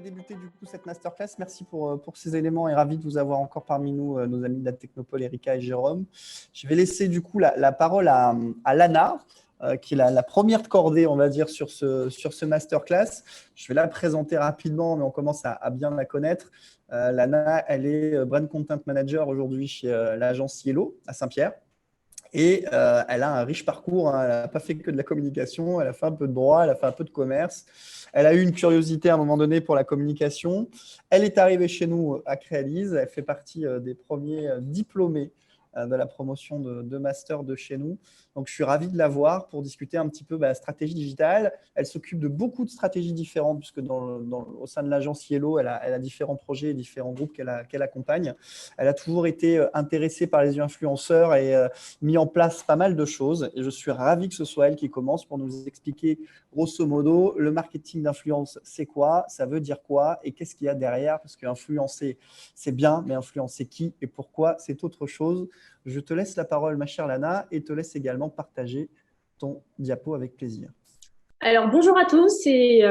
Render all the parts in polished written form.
débuter du coup cette masterclass. Merci pour ces éléments et ravi de vous avoir encore parmi nous, nos amis de la Technopole, Erika et Jérôme. Je vais laisser du coup la parole à Lana, qui est la première de cordée, on va dire, sur ce masterclass. Je vais la présenter rapidement, mais on commence à bien la connaître. Lana, elle est Brand Content Manager aujourd'hui chez l'agence Yellow à Saint-Pierre. Et elle a un riche parcours, hein. Elle n'a pas fait que de la communication, elle a fait un peu de droit, elle a fait un peu de commerce. Elle a eu une curiosité à un moment donné pour la communication. Elle est arrivée chez nous à Crealise. Elle fait partie des premiers diplômés de la promotion de master de chez nous. Donc, je suis ravi de la voir pour discuter un petit peu stratégie digitale. Elle s'occupe de beaucoup de stratégies différentes, puisque au sein de l'agence Yellow, elle a différents projets et différents groupes qu'elle accompagne. Elle a toujours été intéressée par les influenceurs et mis en place pas mal de choses. Et je suis ravi que ce soit elle qui commence pour nous expliquer, grosso modo, le marketing d'influence, c'est quoi, ça veut dire quoi et qu'est-ce qu'il y a derrière. Parce qu'influencer, c'est bien, mais influencer qui et pourquoi, c'est autre chose. Je te laisse la parole, ma chère Lana, et te laisse également partager ton diapo avec plaisir. Alors, bonjour à tous et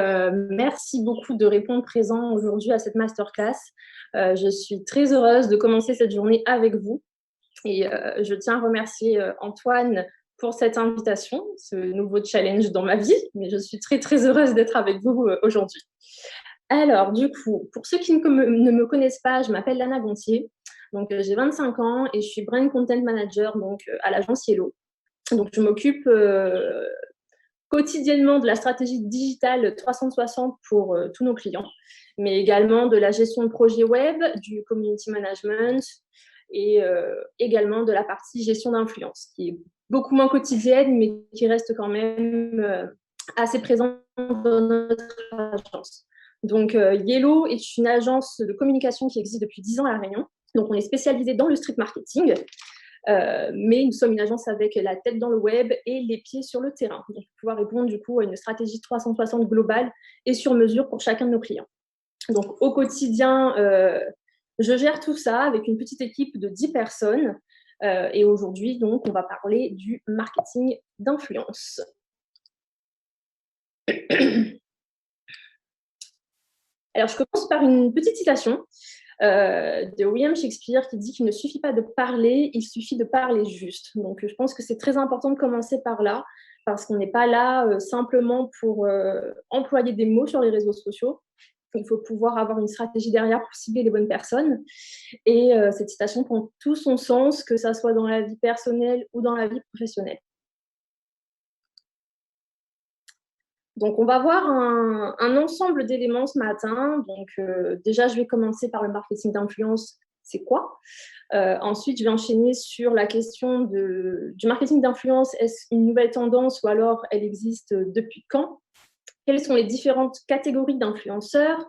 merci beaucoup de répondre présent aujourd'hui à cette masterclass. Je suis très heureuse de commencer cette journée avec vous et je tiens à remercier Antoine pour cette invitation, ce nouveau challenge dans ma vie, mais je suis très, très heureuse d'être avec vous aujourd'hui. Alors, du coup, pour ceux qui ne me connaissent pas, je m'appelle Lana Gontier, donc j'ai 25 ans et je suis Brand Content Manager à l'agence Yellow. Donc, je m'occupe quotidiennement de la stratégie digitale 360 pour tous nos clients, mais également de la gestion de projets web, du community management et également de la partie gestion d'influence, qui est beaucoup moins quotidienne, mais qui reste quand même assez présente dans notre agence. Donc, Yellow est une agence de communication qui existe depuis 10 ans à La Réunion. Donc, on est spécialisé dans le street marketing. Mais nous sommes une agence avec la tête dans le web et les pieds sur le terrain, donc pour pouvoir répondre du coup à une stratégie 360 globale et sur mesure pour chacun de nos clients. Donc au quotidien, je gère tout ça avec une petite équipe de 10 personnes et aujourd'hui donc on va parler du marketing d'influence. Alors je commence par une petite citation de William Shakespeare qui dit qu'il ne suffit pas de parler, il suffit de parler juste. Donc, je pense que c'est très important de commencer par là, parce qu'on n'est pas là simplement pour employer des mots sur les réseaux sociaux. Il faut pouvoir avoir une stratégie derrière pour cibler les bonnes personnes. Et cette citation prend tout son sens, que ça soit dans la vie personnelle ou dans la vie professionnelle. Donc, on va voir un ensemble d'éléments ce matin. Donc, déjà, je vais commencer par le marketing d'influence. C'est quoi? Ensuite, je vais enchaîner sur la question du marketing d'influence. Est-ce une nouvelle tendance ou alors elle existe depuis quand? Quelles sont les différentes catégories d'influenceurs?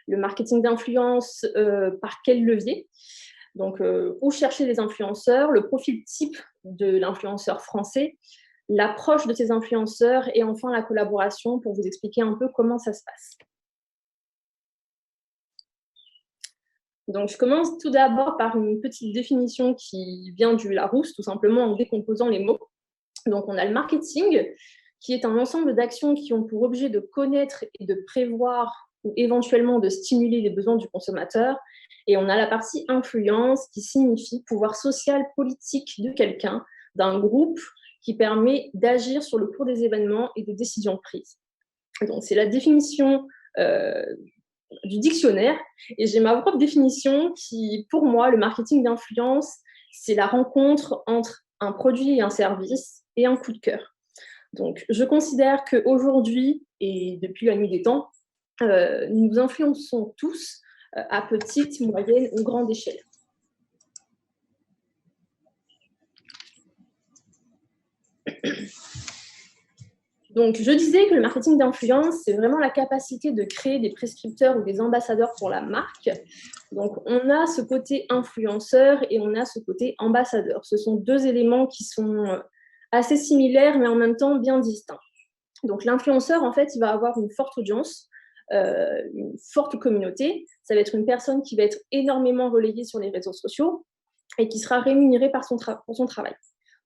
Le marketing d'influence, par quel levier? Donc, où chercher les influenceurs? Le profil type de l'influenceur français? L'approche de ces influenceurs et enfin la collaboration pour vous expliquer un peu comment ça se passe. Donc, je commence tout d'abord par une petite définition qui vient du Larousse, tout simplement en décomposant les mots. Donc, on a le marketing, qui est un ensemble d'actions qui ont pour objet de connaître et de prévoir ou éventuellement de stimuler les besoins du consommateur. Et on a la partie influence, qui signifie pouvoir social, politique de quelqu'un, d'un groupe, qui permet d'agir sur le cours des événements et des décisions prises. Donc, c'est la définition du dictionnaire. Et j'ai ma propre définition qui, pour moi, le marketing d'influence, c'est la rencontre entre un produit et un service et un coup de cœur. Donc, je considère qu'aujourd'hui, et depuis la nuit des temps, nous influençons tous à petite, moyenne ou grande échelle. Donc, je disais que le marketing d'influence, c'est vraiment la capacité de créer des prescripteurs ou des ambassadeurs pour la marque. Donc, on a ce côté influenceur et on a ce côté ambassadeur. Ce sont deux éléments qui sont assez similaires, mais en même temps bien distincts. Donc, l'influenceur, en fait, il va avoir une forte audience, une forte communauté. Ça va être une personne qui va être énormément relayée sur les réseaux sociaux et qui sera rémunérée pour son travail.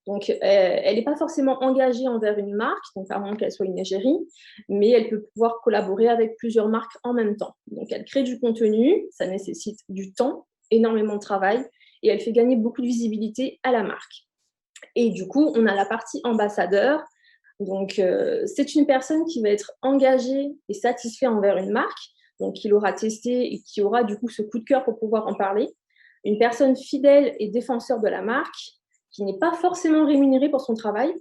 Donc, elle n'est pas forcément engagée envers une marque, donc à moins qu'elle soit une égérie, mais elle peut pouvoir collaborer avec plusieurs marques en même temps. Donc, elle crée du contenu, ça nécessite du temps, énormément de travail, et elle fait gagner beaucoup de visibilité à la marque. Et du coup, on a la partie ambassadeur. Donc, c'est une personne qui va être engagée et satisfaite envers une marque, donc qui l'aura testé et qui aura du coup ce coup de cœur pour pouvoir en parler. Une personne fidèle et défenseur de la marque, qui n'est pas forcément rémunérée pour son travail,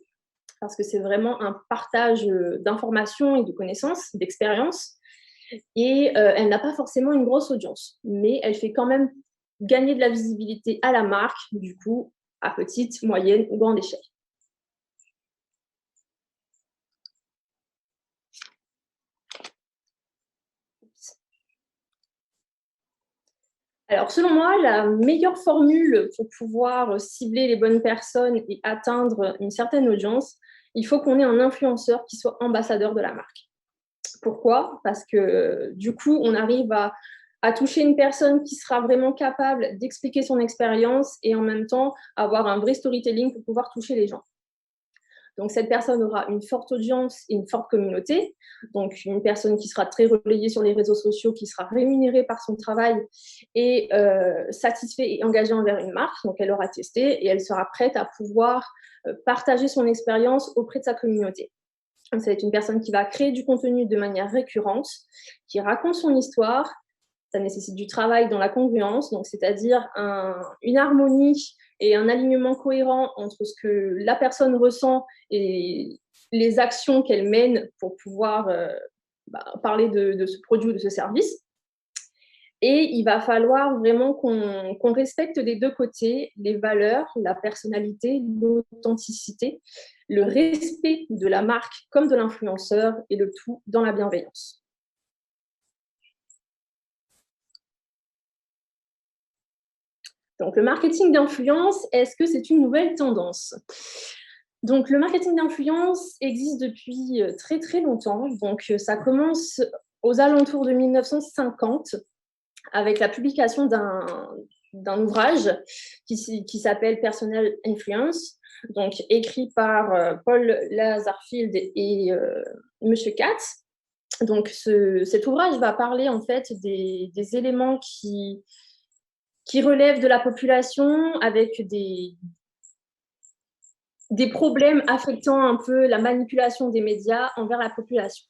parce que c'est vraiment un partage d'informations et de connaissances, d'expériences. Et elle n'a pas forcément une grosse audience, mais elle fait quand même gagner de la visibilité à la marque, du coup, à petite, moyenne ou grande échelle. Alors, selon moi, la meilleure formule pour pouvoir cibler les bonnes personnes et atteindre une certaine audience, il faut qu'on ait un influenceur qui soit ambassadeur de la marque. Pourquoi? Parce que du coup, on arrive à toucher une personne qui sera vraiment capable d'expliquer son expérience et en même temps avoir un vrai storytelling pour pouvoir toucher les gens. Donc, cette personne aura une forte audience et une forte communauté. Donc, une personne qui sera très relayée sur les réseaux sociaux, qui sera rémunérée par son travail et satisfaite et engagée envers une marque. Donc, elle aura testé et elle sera prête à pouvoir partager son expérience auprès de sa communauté. Donc, ça va être une personne qui va créer du contenu de manière récurrente, qui raconte son histoire. Ça nécessite du travail dans la congruence, donc c'est-à-dire une harmonie et un alignement cohérent entre ce que la personne ressent et les actions qu'elle mène pour pouvoir parler de ce produit ou de ce service. Et il va falloir vraiment qu'on respecte des deux côtés les valeurs, la personnalité, l'authenticité, le respect de la marque comme de l'influenceur et le tout dans la bienveillance. Donc, le marketing d'influence, est-ce que c'est une nouvelle tendance? Donc, le marketing d'influence existe depuis très très longtemps. Donc, ça commence aux alentours de 1950 avec la publication d'un ouvrage qui s'appelle Personal Influence, donc écrit par Paul Lazarfield et Monsieur Katz. Donc, cet ouvrage va parler en fait des éléments qui relèvent de la population avec des problèmes affectant un peu la manipulation des médias envers la population.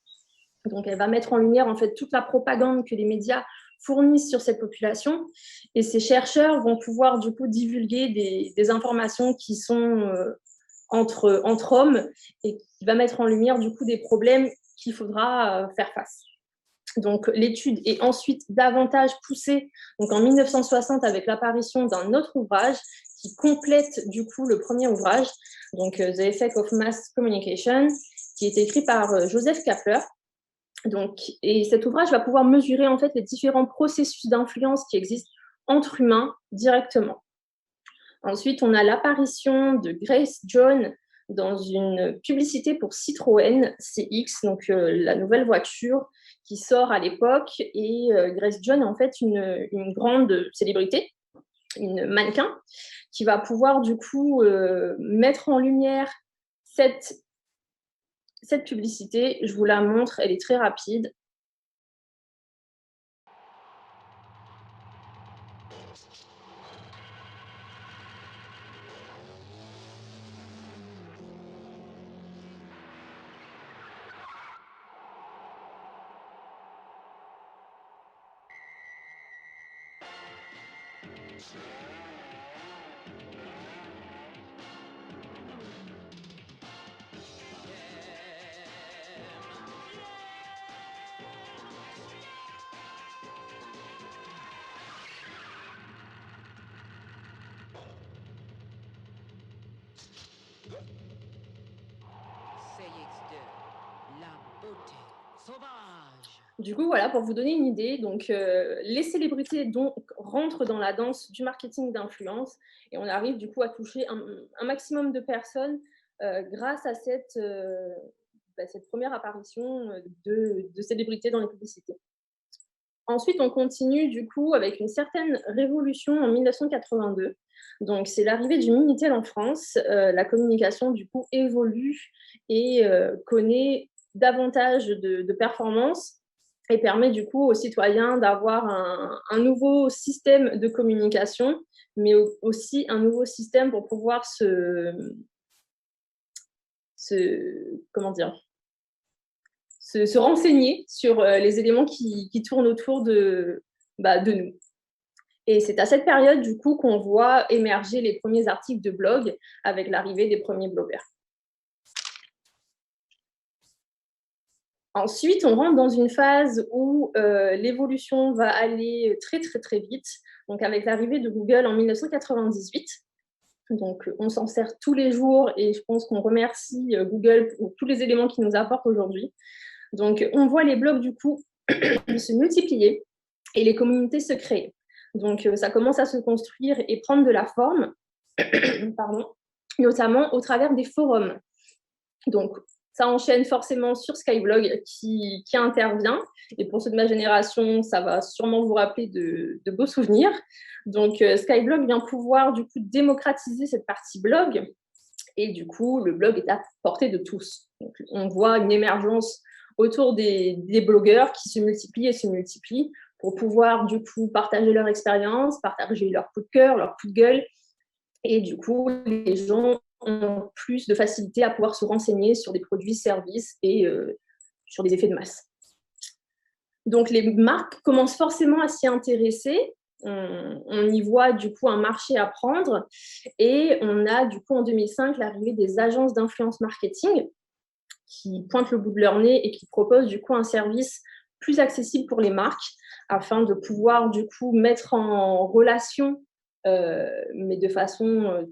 Donc, elle va mettre en lumière en fait toute la propagande que les médias fournissent sur cette population. Et ces chercheurs vont pouvoir du coup divulguer des informations qui sont entre hommes et qui va mettre en lumière du coup des problèmes qu'il faudra faire face. Donc, l'étude est ensuite davantage poussée donc en 1960 avec l'apparition d'un autre ouvrage qui complète du coup le premier ouvrage, donc The Effect of Mass Communication, qui est écrit par Joseph Kapler. Donc, et cet ouvrage va pouvoir mesurer en fait les différents processus d'influence qui existent entre humains directement. Ensuite, on a l'apparition de Grace John dans une publicité pour Citroën CX, donc la nouvelle voiture qui sort à l'époque. Et Grace John est en fait une grande célébrité, une mannequin, qui va pouvoir du coup mettre en lumière cette publicité. Je vous la montre, elle est très rapide. Du coup, voilà, pour vous donner une idée, donc les célébrités rentrent dans la danse du marketing d'influence et on arrive du coup à toucher un maximum de personnes grâce à cette première apparition de célébrités dans les publicités. Ensuite, on continue du coup avec une certaine révolution en 1982. Donc, c'est l'arrivée du Minitel en France. La communication du coup évolue et connaît davantage de performance et permet du coup aux citoyens d'avoir un nouveau système de communication, mais aussi un nouveau système pour pouvoir comment dire, se renseigner sur les éléments qui tournent autour de nous. Et c'est à cette période, du coup, qu'on voit émerger les premiers articles de blog avec l'arrivée des premiers blogueurs. Ensuite, on rentre dans une phase où l'évolution va aller très, très, très vite. Donc, avec l'arrivée de Google en 1998. Donc, on s'en sert tous les jours et je pense qu'on remercie Google pour tous les éléments qu'ils nous apportent aujourd'hui. Donc, on voit les blogs, du coup, se multiplier et les communautés se créer. Donc, ça commence à se construire et prendre de la forme, pardon, notamment au travers des forums. Donc, ça enchaîne forcément sur Skyblog qui intervient. Et pour ceux de ma génération, ça va sûrement vous rappeler de beaux souvenirs. Donc, Skyblog vient pouvoir du coup démocratiser cette partie blog. Et du coup, le blog est à portée de tous. Donc, on voit une émergence autour des blogueurs qui se multiplient pour pouvoir du coup partager leur expérience, partager leur coup de cœur, leur coup de gueule. Et du coup, les gens ont plus de facilité à pouvoir se renseigner sur des produits, services et sur des effets de masse. Donc, les marques commencent forcément à s'y intéresser. On y voit du coup un marché à prendre. Et on a du coup en 2005 l'arrivée des agences d'influence marketing qui pointent le bout de leur nez et qui proposent du coup un service plus accessible pour les marques afin de pouvoir du coup mettre en relation mais de façon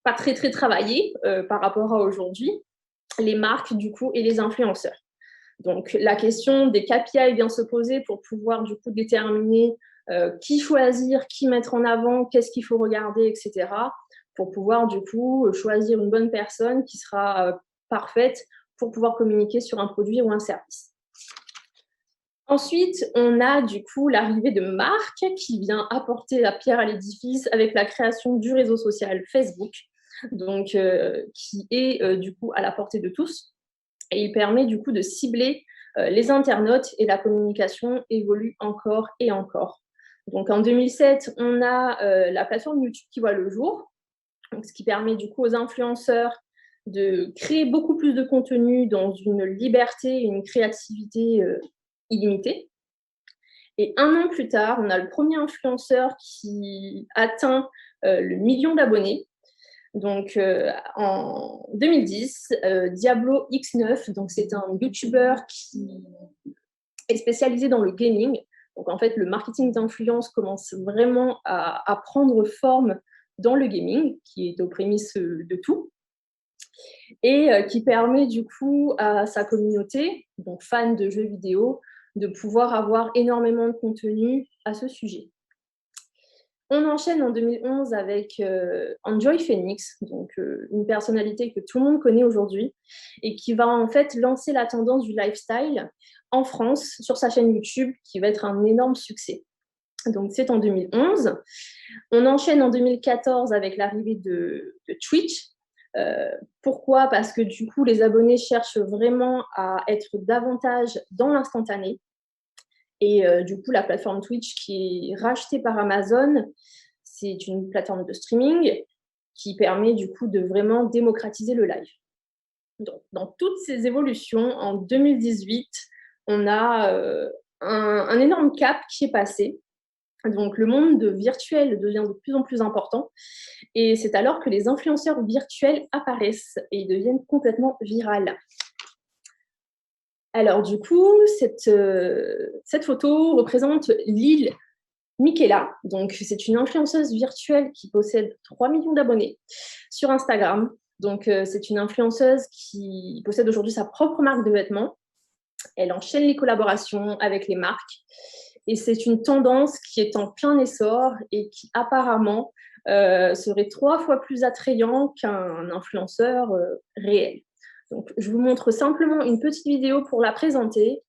pas très travaillée par rapport à aujourd'hui, les marques du coup et les influenceurs. Donc la question des KPI vient se poser pour pouvoir du coup déterminer qui choisir, qui mettre en avant, qu'est-ce qu'il faut regarder, etc. pour pouvoir du coup choisir une bonne personne qui sera parfaite pour pouvoir communiquer sur un produit ou un service. Ensuite, on a du coup l'arrivée de Marc qui vient apporter la pierre à l'édifice avec la création du réseau social Facebook, donc qui est du coup à la portée de tous. Et il permet du coup de cibler les internautes et la communication évolue encore et encore. Donc en 2007, on a la plateforme YouTube qui voit le jour, donc, ce qui permet du coup aux influenceurs de créer beaucoup plus de contenu dans une liberté et une créativité illimitée. Et un an plus tard, on a le premier influenceur qui atteint le million d'abonnés. Donc, en 2010, Diablo X9, donc c'est un YouTuber qui est spécialisé dans le gaming. Donc, en fait, le marketing d'influence commence vraiment à prendre forme dans le gaming, qui est aux prémices de tout, et qui permet du coup à sa communauté, donc fans de jeux vidéo, de pouvoir avoir énormément de contenu à ce sujet. On enchaîne en 2011 avec Enjoy Phoenix, donc une personnalité que tout le monde connaît aujourd'hui et qui va en fait lancer la tendance du lifestyle en France sur sa chaîne YouTube qui va être un énorme succès. Donc c'est en 2011. On enchaîne en 2014 avec l'arrivée de Twitch. Pourquoi ? Parce que du coup, les abonnés cherchent vraiment à être davantage dans l'instantané. Et du coup, la plateforme Twitch qui est rachetée par Amazon, c'est une plateforme de streaming qui permet du coup de vraiment démocratiser le live. Donc, dans toutes ces évolutions, en 2018, on a un énorme cap qui est passé. Donc, le monde virtuel devient de plus en plus important et c'est alors que les influenceurs virtuels apparaissent et ils deviennent complètement virales. Alors, du coup, cette photo représente Lil Miquela. Donc, c'est une influenceuse virtuelle qui possède 3 millions d'abonnés sur Instagram. Donc, c'est une influenceuse qui possède aujourd'hui sa propre marque de vêtements. Elle enchaîne les collaborations avec les marques. Et c'est une tendance qui est en plein essor et qui apparemment serait 3 fois plus attrayant qu'un influenceur réel. Donc, je vous montre simplement une petite vidéo pour la présenter.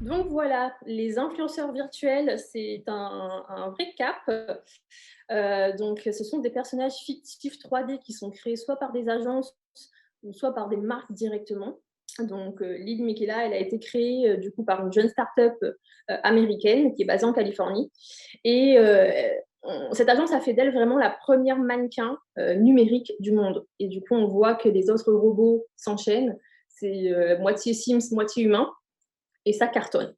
Donc voilà, les influenceurs virtuels, c'est un vrai cap. Donc, ce sont des personnages fictifs 3D qui sont créés soit par des agences ou soit par des marques directement. Donc, Lil Miquela, elle a été créée du coup par une jeune start-up américaine qui est basée en Californie. Et cette agence a fait d'elle vraiment la première mannequin numérique du monde. Et du coup, on voit que les autres robots s'enchaînent. C'est moitié Sims, moitié humain. Et ça cartonne.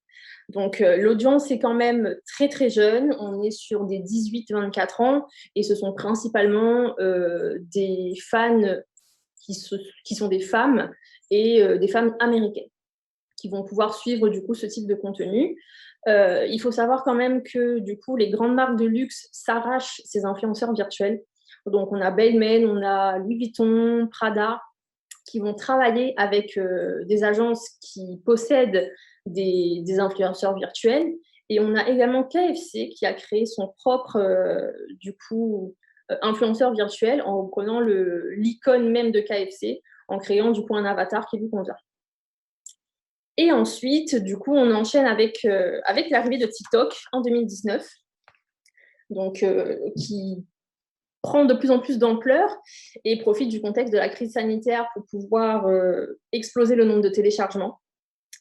Donc, l'audience est quand même très, très jeune. On est sur des 18-24 ans et ce sont principalement des fans qui sont des femmes et des femmes américaines qui vont pouvoir suivre du coup ce type de contenu. Il faut savoir quand même que du coup, les grandes marques de luxe s'arrachent ces influenceurs virtuels. Donc, on a Balmain, on a Louis Vuitton, Prada, qui vont travailler avec des agences qui possèdent des influenceurs virtuels. Et on a également KFC qui a créé son propre influenceur virtuel en reprenant l'icône même de KFC, en créant du coup un avatar qui lui convient. Et ensuite, du coup, on enchaîne avec l'arrivée de TikTok en 2019, donc qui prend de plus en plus d'ampleur et profite du contexte de la crise sanitaire pour pouvoir exploser le nombre de téléchargements.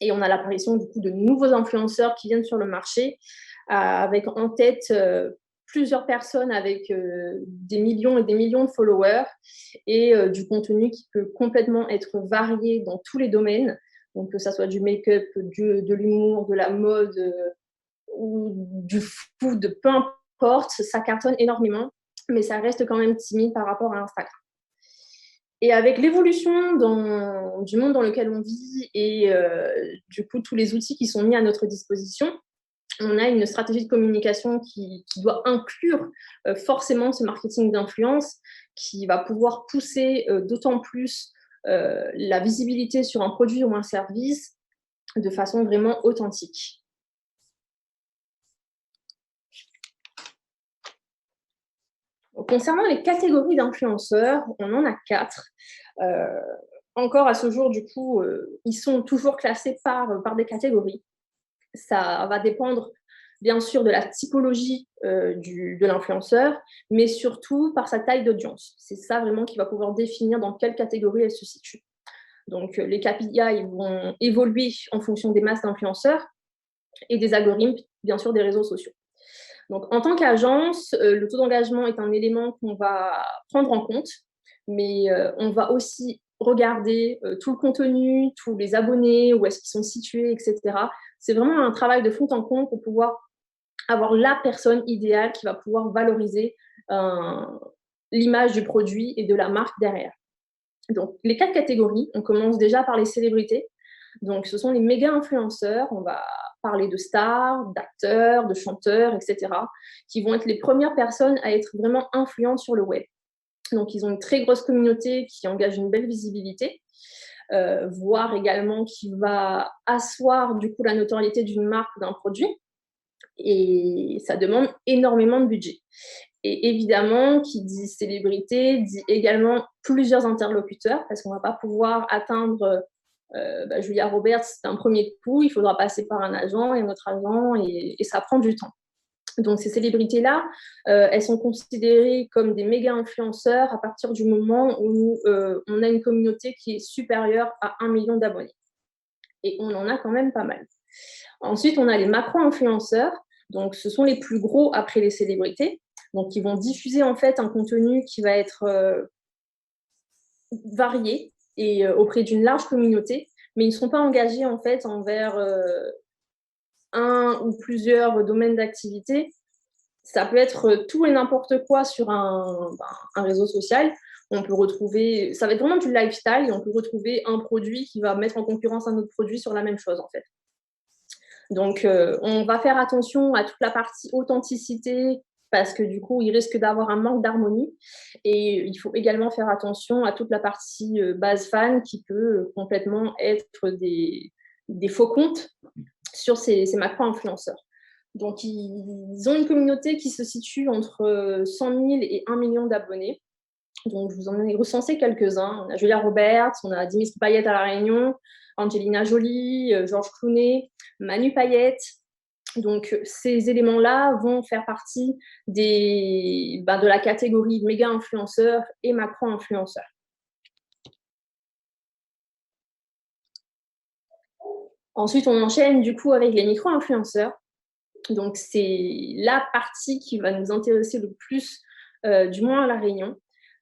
Et on a l'apparition du coup de nouveaux influenceurs qui viennent sur le marché avec en tête plusieurs personnes avec des millions et des millions de followers et du contenu qui peut complètement être varié dans tous les domaines. Donc que ça soit du make-up, de l'humour, de la mode ou du food, peu importe, ça cartonne énormément, mais ça reste quand même timide par rapport à Instagram. Et avec l'évolution du monde dans lequel on vit et du coup tous les outils qui sont mis à notre disposition, on a une stratégie de communication qui doit inclure forcément ce marketing d'influence qui va pouvoir pousser d'autant plus la visibilité sur un produit ou un service de façon vraiment authentique. Concernant les catégories d'influenceurs, on en a 4. Encore à ce jour, du coup, ils sont toujours classés par des catégories. Ça va dépendre, bien sûr, de la typologie de l'influenceur, mais surtout par sa taille d'audience. C'est ça vraiment qui va pouvoir définir dans quelle catégorie elle se situe. Donc, les KPI vont évoluer en fonction des masses d'influenceurs et des algorithmes, bien sûr, des réseaux sociaux. Donc, en tant qu'agence, le taux d'engagement est un élément qu'on va prendre en compte, mais on va aussi regarder tout le contenu, tous les abonnés, où est-ce qu'ils sont situés, etc. C'est vraiment un travail de fond en comble pour pouvoir avoir la personne idéale qui va pouvoir valoriser l'image du produit et de la marque derrière. Donc, les 4 catégories, on commence déjà par les célébrités. Donc, ce sont les méga influenceurs. On va parler de stars, d'acteurs, de chanteurs, etc., qui vont être les premières personnes à être vraiment influentes sur le web. Donc, ils ont une très grosse communauté qui engage une belle visibilité, voire également qui va asseoir du coup la notoriété d'une marque ou d'un produit. Et ça demande énormément de budget. Et évidemment, qui dit célébrité, dit également plusieurs interlocuteurs, parce qu'on ne va pas pouvoir atteindre Julia Roberts d'un premier coup, il faudra passer par un agent et un autre agent, et ça prend du temps. Donc ces célébrités-là, elles sont considérées comme des méga influenceurs à partir du moment où on a une communauté qui est supérieure à 1 million d'abonnés. Et on en a quand même pas mal. Ensuite, on a les macro-influenceurs. Donc, ce sont les plus gros après les célébrités. Donc, ils vont diffuser en fait un contenu qui va être varié et auprès d'une large communauté, mais ils ne sont pas engagés en fait envers un ou plusieurs domaines d'activité. Ça peut être tout et n'importe quoi sur un réseau social. On peut retrouver, ça va être vraiment du lifestyle, et on peut retrouver un produit qui va mettre en concurrence un autre produit sur la même chose en fait. Donc, on va faire attention à toute la partie authenticité parce que du coup, il risque d'avoir un manque d'harmonie. Et il faut également faire attention à toute la partie base fan qui peut complètement être des faux comptes sur ces macro-influenceurs. Donc, ils ont une communauté qui se situe entre 100 000 et 1 million d'abonnés. Donc, je vous en ai recensé quelques-uns. On a Julia Roberts, on a Dimitri Payet à La Réunion, Angelina Jolie, Georges Clooney, Manu Payet. Donc, ces éléments-là vont faire partie de la catégorie méga influenceurs et macro-influenceurs. Ensuite, on enchaîne du coup avec les micro-influenceurs. Donc, c'est la partie qui va nous intéresser le plus, du moins à La Réunion.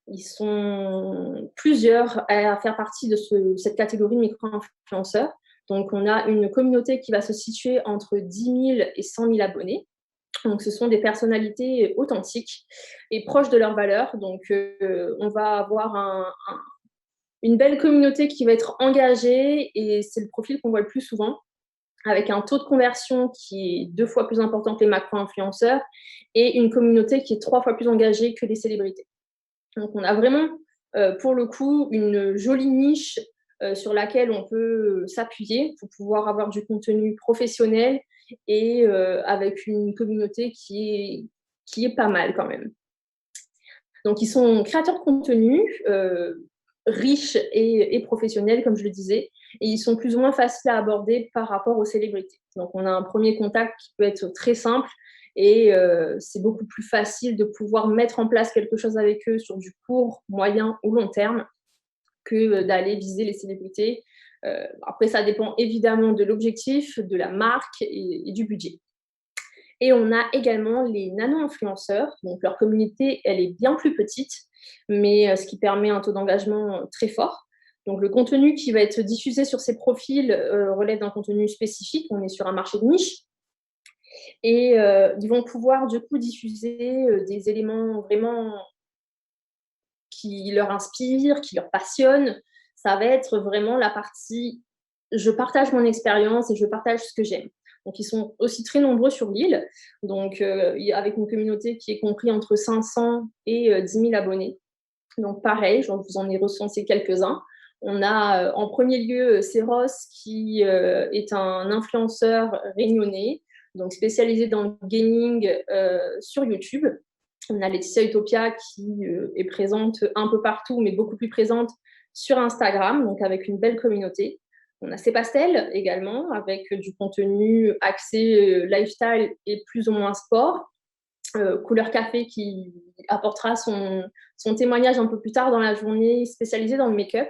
Ils sont plusieurs à faire partie de cette catégorie de micro-influenceurs. Donc, on a une communauté qui va se situer entre 10 000 et 100 000 abonnés. Donc, ce sont des personnalités authentiques et proches de leurs valeurs. Donc, on va avoir une belle communauté qui va être engagée, et c'est le profil qu'on voit le plus souvent, avec un taux de conversion qui est 2 fois plus important que les macro-influenceurs et une communauté qui est 3 fois plus engagée que les célébrités. Donc, on a vraiment, pour le coup, une jolie niche sur laquelle on peut s'appuyer pour pouvoir avoir du contenu professionnel et avec une communauté qui est pas mal quand même. Donc, ils sont créateurs de contenu, riches et professionnels, comme je le disais, et ils sont plus ou moins faciles à aborder par rapport aux célébrités. Donc, on a un premier contact qui peut être très simple, et c'est beaucoup plus facile de pouvoir mettre en place quelque chose avec eux sur du court, moyen ou long terme que d'aller viser les célébrités. Après, ça dépend évidemment de l'objectif, de la marque et du budget. Et on a également les nano-influenceurs. Donc, leur communauté, elle est bien plus petite, mais ce qui permet un taux d'engagement très fort. Donc, le contenu qui va être diffusé sur ces profils relève d'un contenu spécifique. On est sur un marché de niche. Et ils vont pouvoir, du coup, diffuser des éléments vraiment qui leur inspirent, qui leur passionnent. Ça va être vraiment la partie « je partage mon expérience et je partage ce que j'aime ». Donc, ils sont aussi très nombreux sur l'île, donc avec une communauté qui est comprise entre 500 et 10 000 abonnés. Donc, pareil, je vous en ai recensé quelques-uns. On a en premier lieu Céros, qui est un influenceur réunionnais, donc spécialisé dans le gaming sur YouTube. On a Laetitia Utopia qui est présente un peu partout, mais beaucoup plus présente sur Instagram, donc avec une belle communauté. On a Cépastel également, avec du contenu axé lifestyle et plus ou moins sport. Couleur Café qui apportera son témoignage un peu plus tard dans la journée, spécialisé dans le make-up.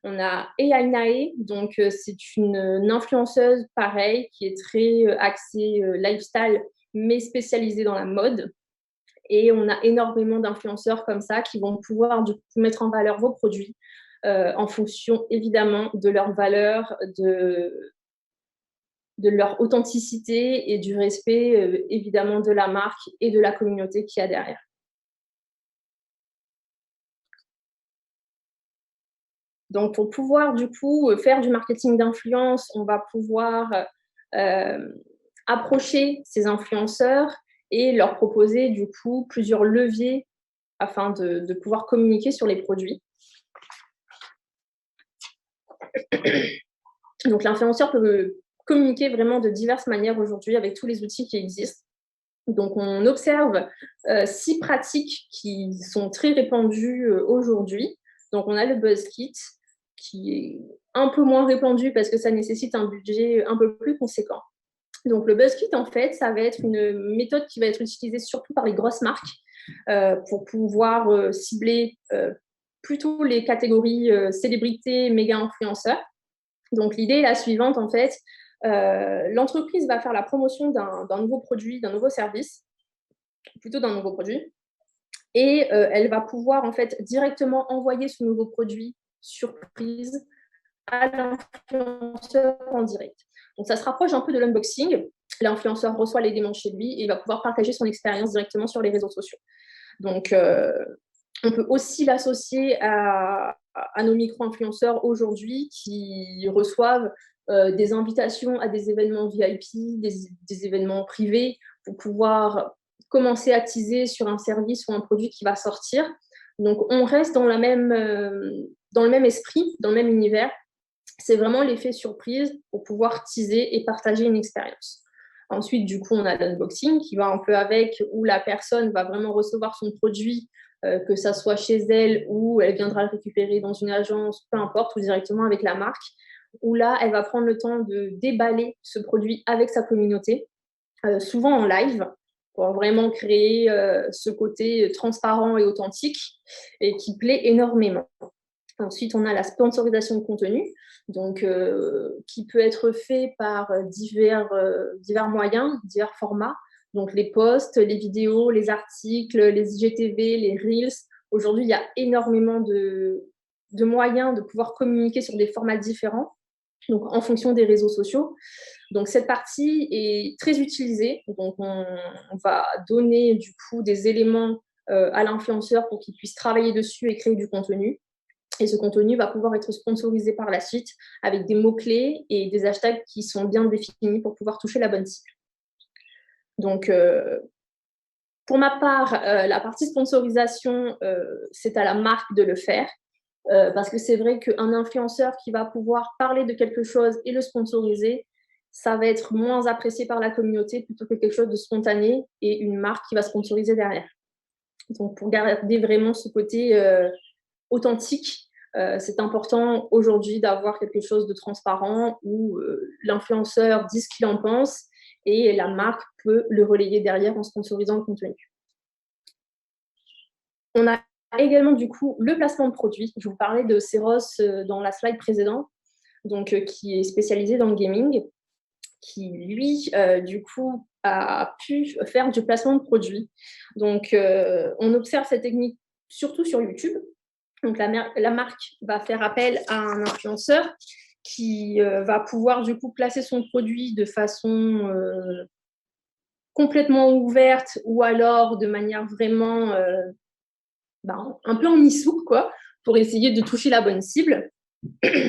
On a Eainae, donc c'est une influenceuse pareil qui est très axée lifestyle, mais spécialisée dans la mode. Et on a énormément d'influenceurs comme ça qui vont pouvoir du coup mettre en valeur vos produits en fonction évidemment de leurs valeurs, de leur authenticité et du respect évidemment de la marque et de la communauté qu'il y a derrière. Donc, pour pouvoir du coup faire du marketing d'influence, on va pouvoir approcher ces influenceurs et leur proposer du coup plusieurs leviers afin de pouvoir communiquer sur les produits. Donc l'influenceur peut communiquer vraiment de diverses manières aujourd'hui avec tous les outils qui existent. Donc on observe 6 pratiques qui sont très répandues aujourd'hui. Donc on a le BuzzKit, qui est un peu moins répandu parce que ça nécessite un budget un peu plus conséquent. Donc le BuzzKit, en fait, ça va être une méthode qui va être utilisée surtout par les grosses marques pour pouvoir cibler plutôt les catégories célébrités, méga influenceurs. Donc l'idée est la suivante, en fait. L'entreprise va faire la promotion d'un nouveau produit, d'un nouveau service, plutôt d'un nouveau produit, et elle va pouvoir en fait directement envoyer ce nouveau produit surprise à l'influenceur en direct. Donc ça se rapproche un peu de l'unboxing. L'influenceur reçoit l'élément chez lui et va pouvoir partager son expérience directement sur les réseaux sociaux. Donc on peut aussi l'associer à nos micro-influenceurs aujourd'hui qui reçoivent des invitations à des événements VIP, des événements privés pour pouvoir commencer à teaser sur un service ou un produit qui va sortir. Donc, on reste dans le même esprit, dans le même univers. C'est vraiment l'effet surprise pour pouvoir teaser et partager une expérience. Ensuite, du coup, on a l'unboxing qui va un peu avec, où la personne va vraiment recevoir son produit, que ça soit chez elle ou elle viendra le récupérer dans une agence, peu importe, ou directement avec la marque, où là, elle va prendre le temps de déballer ce produit avec sa communauté, souvent en live, pour vraiment créer ce côté transparent et authentique et qui plaît énormément. Ensuite, on a la sponsorisation de contenu, donc, qui peut être fait par divers moyens, divers formats. Donc, les posts, les vidéos, les articles, les IGTV, les Reels. Aujourd'hui, il y a énormément de moyens de pouvoir communiquer sur des formats différents, donc en fonction des réseaux sociaux. Donc, cette partie est très utilisée. Donc, on va donner du coup des éléments à l'influenceur pour qu'il puisse travailler dessus et créer du contenu. Et ce contenu va pouvoir être sponsorisé par la suite avec des mots-clés et des hashtags qui sont bien définis pour pouvoir toucher la bonne cible. Donc, pour ma part, la partie sponsorisation, c'est à la marque de le faire. Parce que c'est vrai qu'un influenceur qui va pouvoir parler de quelque chose et le sponsoriser, ça va être moins apprécié par la communauté plutôt que quelque chose de spontané et une marque qui va sponsoriser derrière. Donc, pour garder vraiment ce côté authentique, c'est important aujourd'hui d'avoir quelque chose de transparent où l'influenceur dit ce qu'il en pense et la marque peut le relayer derrière en sponsorisant le contenu. On a également du coup le placement de produits. Je vous parlais de Ceros dans la slide précédente, donc qui est spécialisé dans le gaming, qui lui du coup a pu faire du placement de produits. Donc on observe cette technique surtout sur YouTube. Donc la marque va faire appel à un influenceur qui va pouvoir du coup placer son produit de façon complètement ouverte ou alors de manière vraiment un peu en mi-soupe, quoi, pour essayer de toucher la bonne cible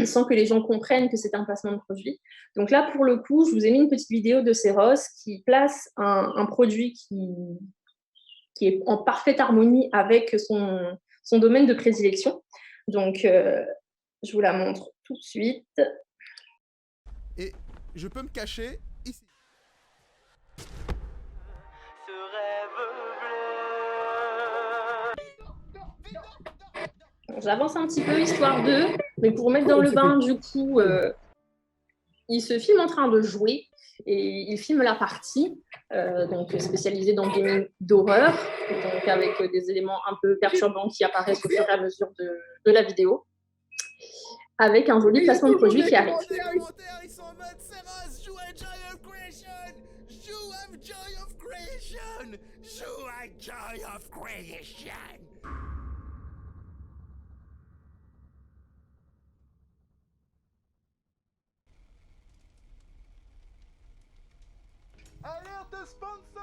sans que les gens comprennent que c'est un placement de produit. Donc là, pour le coup, je vous ai mis une petite vidéo de Ceros qui place un produit qui est en parfaite harmonie avec son domaine de prédilection. Donc, je vous la montre tout de suite. Et je peux me cacher ici. Ce rêve bleu. J'avance un petit peu, histoire de... Mais pour mettre dans le bain, du coup, il se filme en train de jouer et il filme la partie, donc spécialisée dans le gaming d'horreur, donc avec des éléments un peu perturbants qui apparaissent au fur et à mesure de la vidéo, avec un joli placement de produit qui arrive. Ils sont en mode Ceros, joue à Joy of Creation. Joue à Joy of Creation. Joue à Joy of Creation. Alerte sponsor!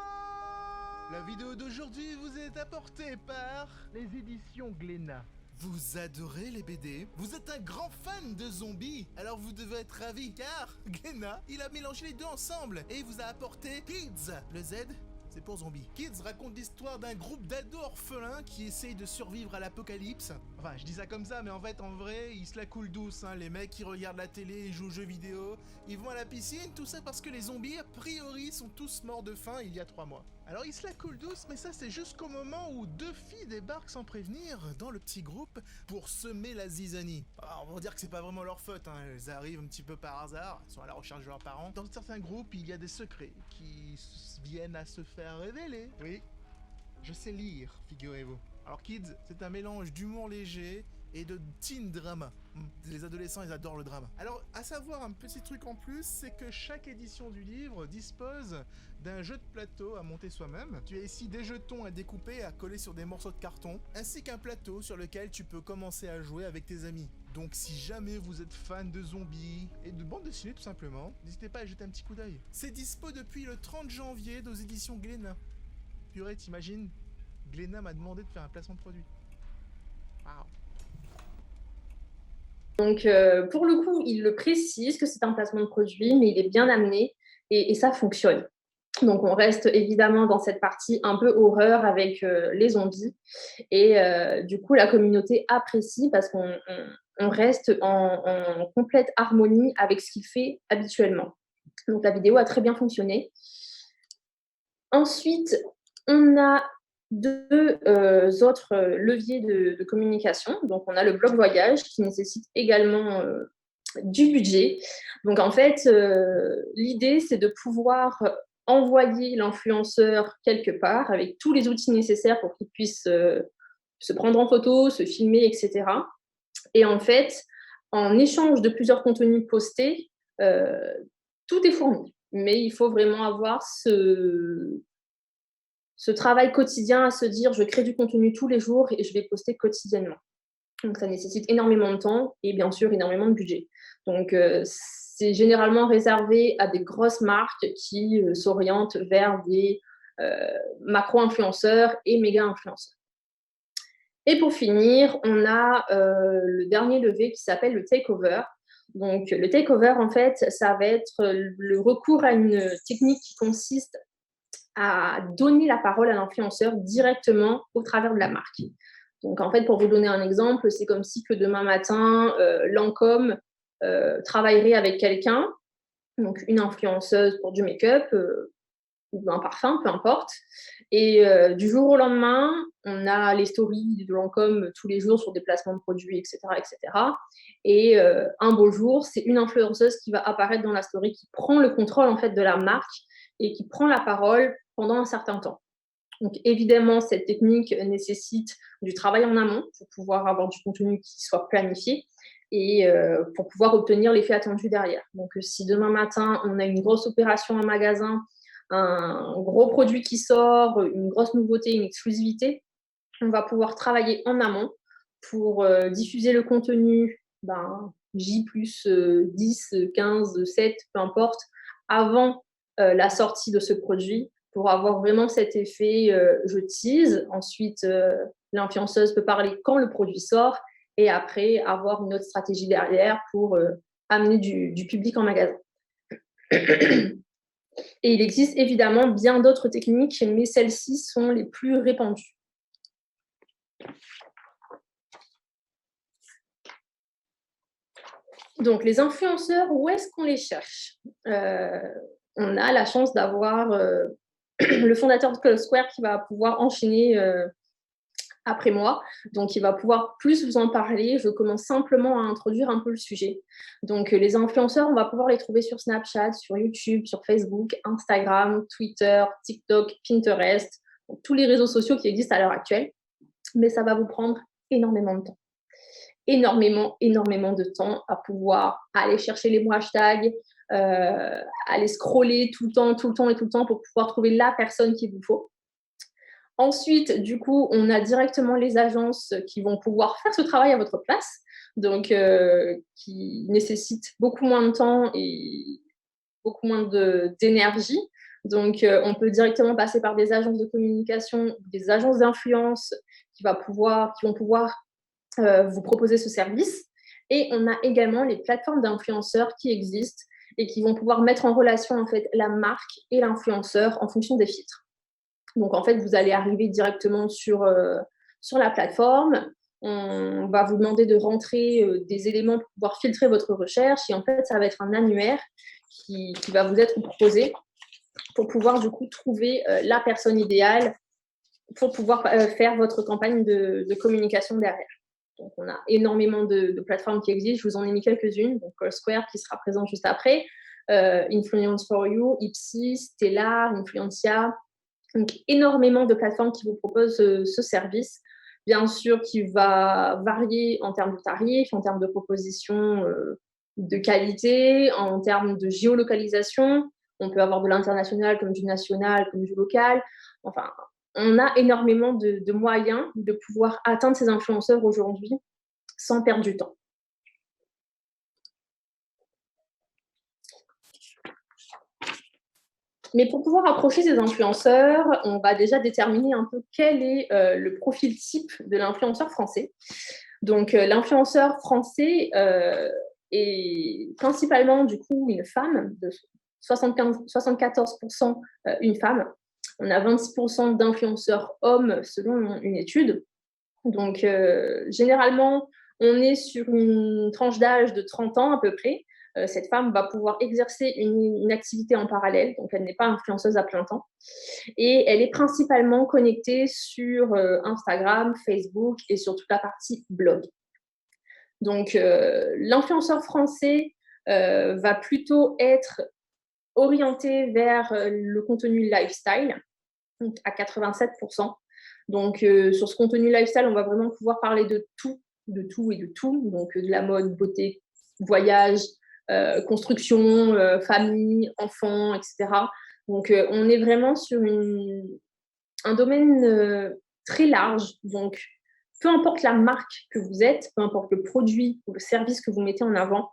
La vidéo d'aujourd'hui vous est apportée par les éditions Glénat. Vous adorez les BD? Vous êtes un grand fan de zombies? Alors vous devez être ravi car Glénat, il a mélangé les deux ensemble et il vous a apporté Kids. Le Z, c'est pour zombies. Kids raconte l'histoire d'un groupe d'ados orphelins qui essayent de survivre à l'apocalypse. Enfin, je dis ça comme ça, mais en fait, en vrai, ils se la coulent douce, hein. Les mecs qui regardent la télé, ils jouent aux jeux vidéo, ils vont à la piscine, tout ça parce que les zombies, a priori, sont tous morts de faim il y a 3 mois. Alors, ils se la coulent douce, mais ça, c'est jusqu'au moment où 2 filles débarquent sans prévenir dans le petit groupe pour semer la zizanie. Alors, on va dire que c'est pas vraiment leur faute, hein. Elles arrivent un petit peu par hasard, elles sont à la recherche de leurs parents. Dans certains groupes, il y a des secrets qui viennent à se faire révéler. Oui, je sais lire, figurez-vous. Alors Kids, c'est un mélange d'humour léger et de teen drama. Les adolescents, ils adorent le drama. Alors, à savoir, un petit truc en plus, c'est que chaque édition du livre dispose d'un jeu de plateau à monter soi-même. Tu as ici des jetons à découper, à coller sur des morceaux de carton, ainsi qu'un plateau sur lequel tu peux commencer à jouer avec tes amis. Donc si jamais vous êtes fan de zombies et de bande dessinée tout simplement, n'hésitez pas à jeter un petit coup d'œil. C'est dispo depuis le 30 janvier aux éditions Glénat. Purée, t'imagines, Glénat m'a demandé de faire un placement de produit. Waouh. Donc, pour le coup, il le précise que c'est un placement de produit, mais il est bien amené et ça fonctionne. Donc, on reste évidemment dans cette partie un peu horreur avec les zombies. Et du coup, la communauté apprécie parce qu'on reste en complète harmonie avec ce qu'il fait habituellement. Donc, la vidéo a très bien fonctionné. Ensuite, on a 2 autres leviers de communication. Donc, on a le blog voyage qui nécessite également du budget. Donc, en fait, l'idée, c'est de pouvoir envoyer l'influenceur quelque part avec tous les outils nécessaires pour qu'il puisse se prendre en photo, se filmer, etc. Et en fait, en échange de plusieurs contenus postés, tout est fourni. Mais il faut vraiment avoir ce travail quotidien à se dire je crée du contenu tous les jours et je vais poster quotidiennement. Donc ça nécessite énormément de temps et bien sûr énormément de budget. Donc c'est généralement réservé à des grosses marques qui s'orientent vers des macro-influenceurs et méga-influenceurs. Et pour finir, on a le dernier levier qui s'appelle le takeover. Donc le takeover, en fait, ça va être le recours à une technique qui consiste à donner la parole à l'influenceur directement au travers de la marque. Donc, en fait, pour vous donner un exemple, c'est comme si que demain matin, Lancôme travaillerait avec quelqu'un, donc une influenceuse pour du make-up ou un parfum, peu importe. Et du jour au lendemain, on a les stories de Lancôme tous les jours sur des placements de produits, etc. etc. Et un beau jour, c'est une influenceuse qui va apparaître dans la story, qui prend le contrôle en fait de la marque et qui prend la parole pendant un certain temps. Donc évidemment, cette technique nécessite du travail en amont pour pouvoir avoir du contenu qui soit planifié et pour pouvoir obtenir l'effet attendu derrière. Donc si demain matin, on a une grosse opération en magasin, un gros produit qui sort, une grosse nouveauté, une exclusivité, on va pouvoir travailler en amont pour diffuser le contenu J plus 10, 15, 7, peu importe, avant la sortie de ce produit pour avoir vraiment cet effet je tease. Ensuite, l'influenceuse peut parler quand le produit sort et après avoir une autre stratégie derrière pour amener du public en magasin. Et il existe évidemment bien d'autres techniques, mais celles-ci sont les plus répandues. Donc, les influenceurs, où est-ce qu'on les cherche ? On a la chance d'avoir le fondateur de Color Square qui va pouvoir enchaîner après moi. Donc, il va pouvoir plus vous en parler. Je commence simplement à introduire un peu le sujet. Donc, les influenceurs, on va pouvoir les trouver sur Snapchat, sur YouTube, sur Facebook, Instagram, Twitter, TikTok, Pinterest, donc, tous les réseaux sociaux qui existent à l'heure actuelle. Mais ça va vous prendre énormément de temps. Énormément de temps à pouvoir aller chercher les bons hashtags, aller scroller tout le temps pour pouvoir trouver la personne qu'il vous faut. Ensuite, du coup, on a directement les agences qui vont pouvoir faire ce travail à votre place, donc qui nécessitent beaucoup moins de temps et beaucoup moins d'énergie. Donc, on peut directement passer par des agences de communication, des agences d'influence qui vont pouvoir vous proposer ce service. Et on a également les plateformes d'influenceurs qui existent et qui vont pouvoir mettre en relation en fait la marque et l'influenceur en fonction des filtres. Donc, en fait, vous allez arriver directement sur la plateforme. On va vous demander de rentrer des éléments pour pouvoir filtrer votre recherche. Et en fait, ça va être un annuaire qui va vous être proposé pour pouvoir, du coup, trouver la personne idéale pour pouvoir faire votre campagne de communication derrière. Donc, on a énormément de plateformes qui existent. Je vous en ai mis quelques-unes. Donc, Square qui sera présent juste après. Influence for You, Ipsy, Stellar, Influencia. Donc, énormément de plateformes qui vous proposent ce service. Bien sûr, qui va varier en termes de tarifs, en termes de propositions de qualité, en termes de géolocalisation. On peut avoir de l'international comme du national, comme du local. Enfin, on a énormément de moyens de pouvoir atteindre ces influenceurs aujourd'hui sans perdre du temps. Mais pour pouvoir approcher ces influenceurs, on va déjà déterminer un peu quel est le profil type de l'influenceur français. Donc, l'influenceur français est principalement, du coup, une femme, de 74% une femme. On a 26% d'influenceurs hommes selon une étude. Donc, généralement, on est sur une tranche d'âge de 30 ans à peu près. Cette femme va pouvoir exercer une activité en parallèle, donc elle n'est pas influenceuse à plein temps. Et elle est principalement connectée sur Instagram, Facebook et sur toute la partie blog. Donc, l'influenceur français va plutôt être orienté vers le contenu lifestyle, donc à 87%. Donc, sur ce contenu lifestyle, on va vraiment pouvoir parler de tout et de tout. Donc, de la mode, beauté, voyage, construction, famille, enfants, etc. Donc, on est vraiment sur un domaine très large. Donc, peu importe la marque que vous êtes, peu importe le produit ou le service que vous mettez en avant,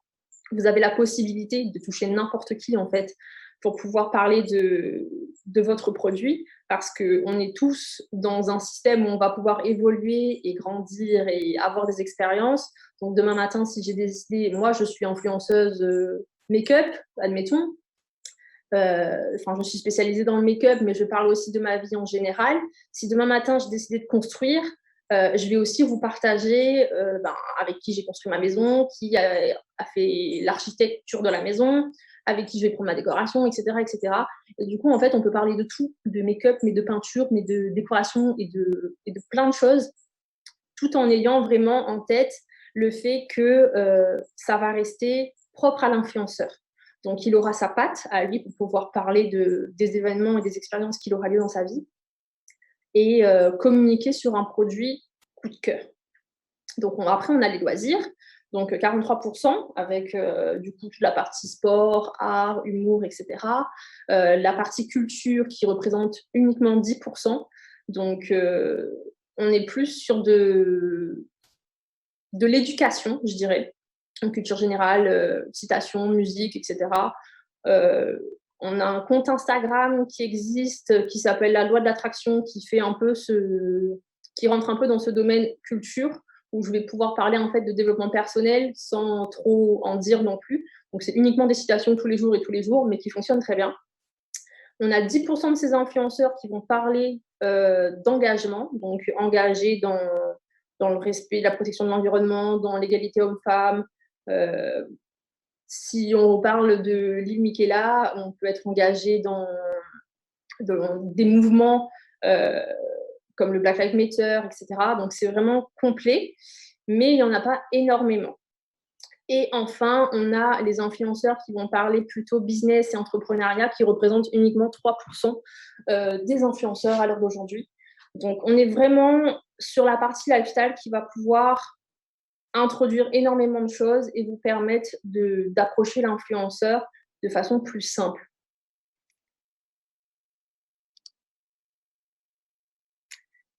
vous avez la possibilité de toucher n'importe qui, en fait, pour pouvoir parler de votre produit, parce qu'on est tous dans un système où on va pouvoir évoluer et grandir et avoir des expériences. Donc, demain matin, si j'ai des idées, moi, je suis influenceuse make-up, admettons. Je suis spécialisée dans le make-up, mais je parle aussi de ma vie en général. Si demain matin, j'ai décidé de construire, je vais aussi vous partager avec qui j'ai construit ma maison, qui a fait l'architecture de la maison, avec qui je vais prendre ma décoration, etc., etc. Et du coup, en fait, on peut parler de tout, de make-up, mais de peinture, mais de décoration et de plein de choses, tout en ayant vraiment en tête le fait que ça va rester propre à l'influenceur. Donc, il aura sa patte à lui pour pouvoir parler des événements et des expériences qu'il aura lieu dans sa vie et communiquer sur un produit coup de cœur. Donc, après, on a les loisirs. Donc, 43% avec du coup toute la partie sport, art, humour, etc. La partie culture qui représente uniquement 10%. Donc, on est plus sur de l'éducation, je dirais. En culture générale, citation, musique, etc. On a un compte Instagram qui existe, qui s'appelle La Loi de l'Attraction, qui rentre un peu dans ce domaine culture, où je vais pouvoir parler en fait de développement personnel sans trop en dire non plus. Donc, c'est uniquement des citations tous les jours, mais qui fonctionnent très bien. On a 10% de ces influenceurs qui vont parler d'engagement, donc engagés dans le respect, la protection de l'environnement, dans l'égalité homme-femme. Si on parle de Lil Miquela, on peut être engagé dans des mouvements comme le Black Lives Matter, etc. Donc, c'est vraiment complet, mais il n'y en a pas énormément. Et enfin, on a les influenceurs qui vont parler plutôt business et entrepreneuriat, qui représentent uniquement 3% des influenceurs à l'heure d'aujourd'hui. Donc, on est vraiment sur la partie lifestyle qui va pouvoir introduire énormément de choses et vous permettre d'approcher l'influenceur de façon plus simple.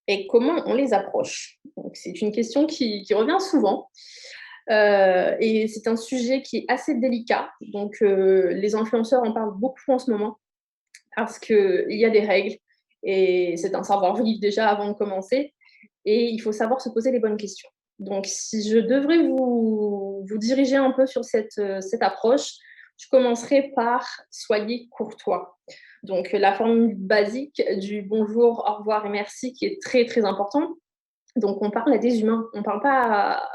Et comment on les approche? Donc, c'est une question qui revient souvent. Et c'est un sujet qui est assez délicat. Donc, les influenceurs en parlent beaucoup en ce moment parce qu'il y a des règles et c'est un savoir-vivre déjà avant de commencer. Et il faut savoir se poser les bonnes questions. Donc, si je devrais vous diriger un peu sur cette approche, je commencerai par soyez courtois. Donc, la formule basique du bonjour, au revoir et merci qui est très, très important. Donc, on parle à des humains, on ne parle pas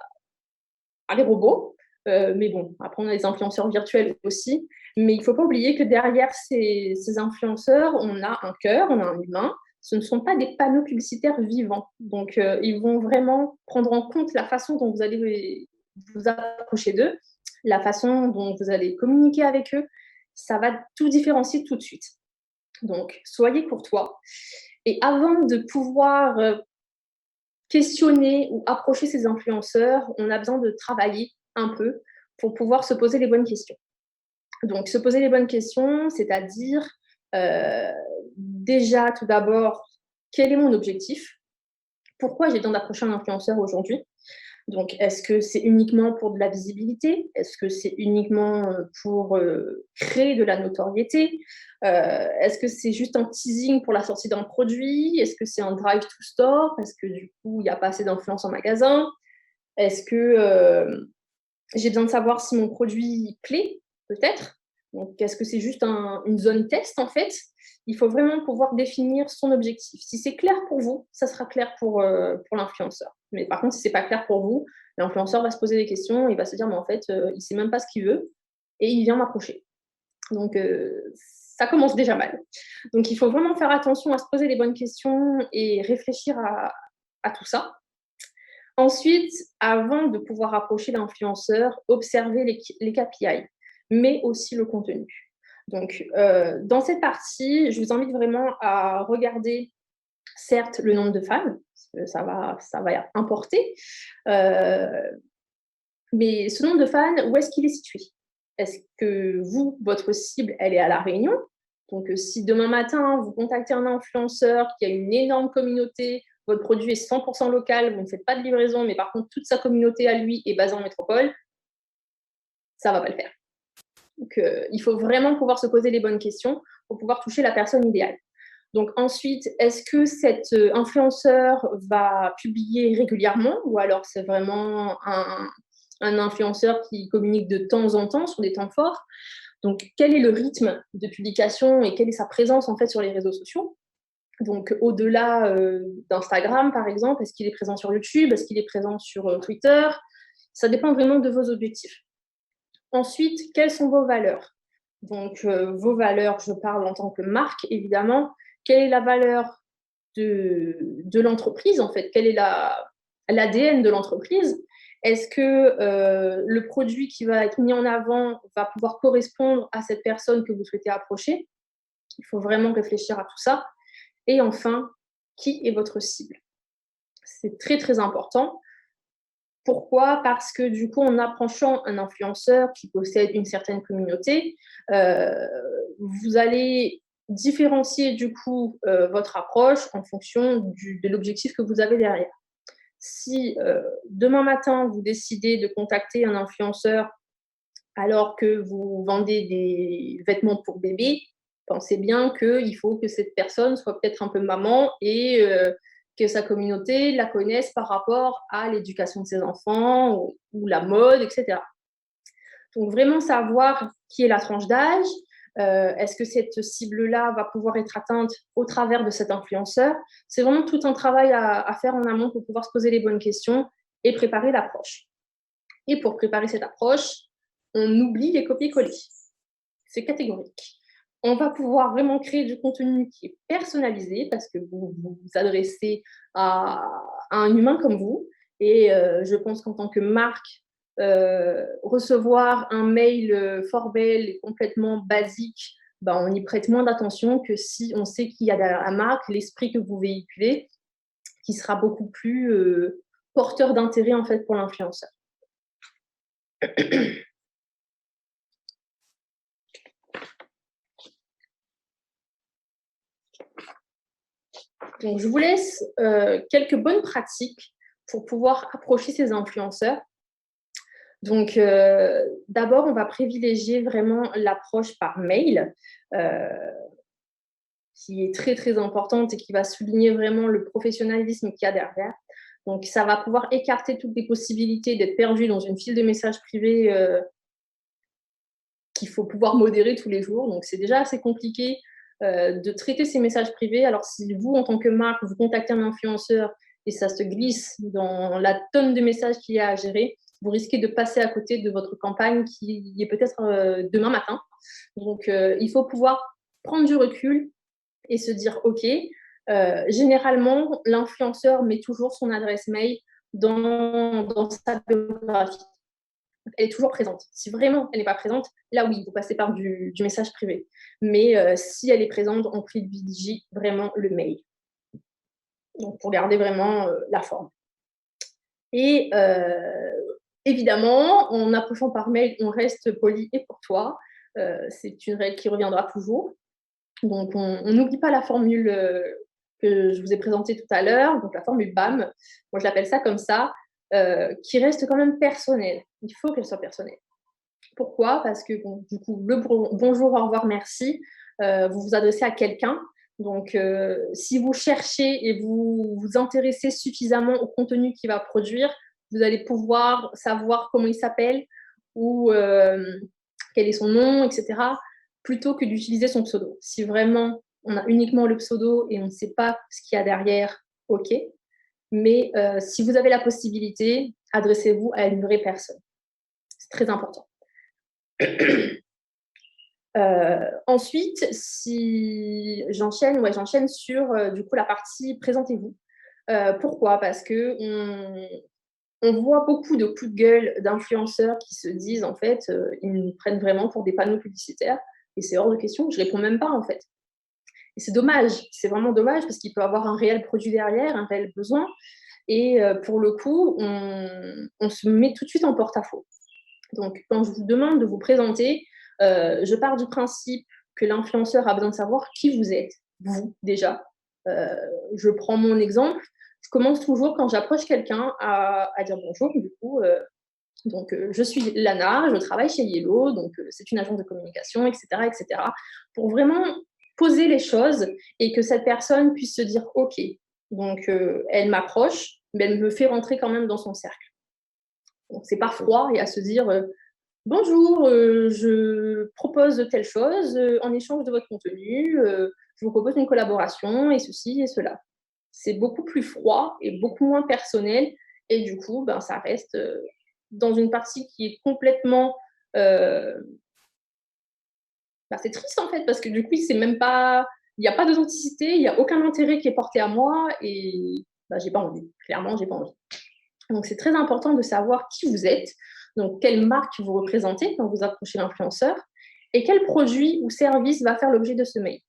à des robots. Mais bon, après, on a des influenceurs virtuels aussi. Mais il ne faut pas oublier que derrière ces influenceurs, on a un cœur, on a un humain. Ce ne sont pas des panneaux publicitaires vivants. Donc, ils vont vraiment prendre en compte la façon dont vous allez vous approcher d'eux, la façon dont vous allez communiquer avec eux. Ça va tout différencier tout de suite. Donc, soyez courtois. Et avant de pouvoir questionner ou approcher ces influenceurs, on a besoin de travailler un peu pour pouvoir se poser les bonnes questions. Donc, se poser les bonnes questions, c'est-à-dire déjà, tout d'abord, quel est mon objectif? Pourquoi j'ai besoin d'approcher un influenceur aujourd'hui? Donc, est-ce que c'est uniquement pour de la visibilité? Est-ce que c'est uniquement pour créer de la notoriété? Est-ce que c'est juste un teasing pour la sortie d'un produit? Est-ce que c'est un drive to store? Parce que du coup, il n'y a pas assez d'influence en magasin? Est-ce que j'ai besoin de savoir si mon produit plaît? Peut-être. Donc, est-ce que c'est juste une zone test, en fait? Il faut vraiment pouvoir définir son objectif. Si c'est clair pour vous, ça sera clair pour l'influenceur. Mais par contre, si ce n'est pas clair pour vous, l'influenceur va se poser des questions et va se dire, mais en fait, il ne sait même pas ce qu'il veut et il vient m'approcher. Donc, ça commence déjà mal. Donc, il faut vraiment faire attention à se poser les bonnes questions et réfléchir à tout ça. Ensuite, avant de pouvoir approcher l'influenceur, observez les KPI, mais aussi le contenu. Donc, dans cette partie, je vous invite vraiment à regarder, certes, le nombre de fans, parce que ça va importer, mais ce nombre de fans, où est-ce qu'il est situé? Est-ce que vous, votre cible, elle est à La Réunion? Donc, si demain matin, vous contactez un influenceur qui a une énorme communauté, votre produit est 100% local, vous ne faites pas de livraison, mais par contre, toute sa communauté à lui est basée en métropole, ça ne va pas le faire. Donc, il faut vraiment pouvoir se poser les bonnes questions pour pouvoir toucher la personne idéale. Donc ensuite, est-ce que cet influenceur va publier régulièrement ou alors c'est vraiment un influenceur qui communique de temps en temps sur des temps forts? Donc, quel est le rythme de publication et quelle est sa présence en fait sur les réseaux sociaux? Donc, au-delà d'Instagram, par exemple, est-ce qu'il est présent sur YouTube? Est-ce qu'il est présent sur Twitter? Ça dépend vraiment de vos objectifs. Ensuite, quelles sont vos valeurs? Donc, vos valeurs, je parle en tant que marque, évidemment. Quelle est la valeur de l'entreprise, en fait? Quel est l'ADN de l'entreprise? Est-ce que le produit qui va être mis en avant va pouvoir correspondre à cette personne que vous souhaitez approcher? Il faut vraiment réfléchir à tout ça. Et enfin, qui est votre cible? C'est très, très important. Pourquoi? Parce que du coup, en approchant un influenceur qui possède une certaine communauté, vous allez différencier du coup votre approche en fonction de l'objectif que vous avez derrière. Si demain matin, vous décidez de contacter un influenceur alors que vous vendez des vêtements pour bébé, pensez bien qu'il faut que cette personne soit peut-être un peu maman et que sa communauté la connaisse par rapport à l'éducation de ses enfants ou la mode, etc. Donc, vraiment savoir qui est la tranche d'âge, est-ce que cette cible-là va pouvoir être atteinte au travers de cet influenceur? C'est vraiment tout un travail à faire en amont pour pouvoir se poser les bonnes questions et préparer l'approche. Et pour préparer cette approche, on oublie les copier-coller. C'est catégorique. On va pouvoir vraiment créer du contenu qui est personnalisé parce que vous vous adressez à un humain comme vous. Et je pense qu'en tant que marque, recevoir un mail formel et complètement basique, ben, on y prête moins d'attention que si on sait qu'il y a derrière la marque, l'esprit que vous véhiculez, qui sera beaucoup plus porteur d'intérêt en fait pour l'influenceur. Donc, je vous laisse quelques bonnes pratiques pour pouvoir approcher ces influenceurs. Donc, d'abord, on va privilégier vraiment l'approche par mail, qui est très, très importante et qui va souligner vraiment le professionnalisme qu'il y a derrière. Donc, ça va pouvoir écarter toutes les possibilités d'être perdu dans une file de messages privés qu'il faut pouvoir modérer tous les jours. Donc, c'est déjà assez compliqué de traiter ces messages privés. Alors, si vous, en tant que marque, vous contactez un influenceur et ça se glisse dans la tonne de messages qu'il y a à gérer, vous risquez de passer à côté de votre campagne qui est peut-être demain matin. Donc, il faut pouvoir prendre du recul et se dire, OK, généralement, l'influenceur met toujours son adresse mail dans sa biographie. Elle est toujours présente. Si vraiment elle n'est pas présente, là oui, vous passez par du message privé. Mais si elle est présente, on privilégie vraiment le mail. Donc, pour garder vraiment la forme. Et évidemment, en approchant par mail, on reste poli et courtois. C'est une règle qui reviendra toujours. Donc, on n'oublie pas la formule que je vous ai présentée tout à l'heure, donc la formule BAM. Moi, je l'appelle ça comme ça, qui reste quand même personnelle. Il faut qu'elle soit personnelle. Pourquoi ? Parce que, bon, du coup, le bonjour, au revoir, merci, vous vous adressez à quelqu'un. Donc, si vous cherchez et vous vous intéressez suffisamment au contenu qu'il va produire, vous allez pouvoir savoir comment il s'appelle ou quel est son nom, etc., plutôt que d'utiliser son pseudo. Si vraiment on a uniquement le pseudo et on ne sait pas ce qu'il y a derrière, OK. Mais si vous avez la possibilité, adressez-vous à une vraie personne. C'est très important. Ensuite, si j'enchaîne sur du coup la partie présentez-vous. Pourquoi ? Parce que on voit beaucoup de coups de gueule d'influenceurs qui se disent en fait, ils nous prennent vraiment pour des panneaux publicitaires et c'est hors de question. Je réponds même pas en fait. Et c'est dommage, c'est vraiment dommage parce qu'il peut avoir un réel produit derrière, un réel besoin. Et pour le coup, on se met tout de suite en porte-à-faux. Donc, quand je vous demande de vous présenter, je pars du principe que l'influenceur a besoin de savoir qui vous êtes, vous, déjà. Je prends mon exemple. Je commence toujours, quand j'approche quelqu'un, à dire bonjour, du coup. Donc, je suis Lana, je travaille chez Yellow, donc c'est une agence de communication, etc., etc. Pour vraiment poser les choses et que cette personne puisse se dire OK. Donc, elle m'approche, mais elle me fait rentrer quand même dans son cercle. Donc, c'est pas froid et à se dire bonjour, je propose telle chose en échange de votre contenu, je vous propose une collaboration et ceci et cela. C'est beaucoup plus froid et beaucoup moins personnel et du coup, ben, ça reste dans une partie qui est complètement... ben, c'est triste en fait parce que du coup, c'est même pas... Il n'y a pas d'authenticité, il n'y a aucun intérêt qui est porté à moi et ben, j'ai pas envie. Clairement, j'ai pas envie. Donc, c'est très important de savoir qui vous êtes, donc quelle marque vous représentez quand vous approchez l'influenceur et quel produit ou service va faire l'objet de ce mail.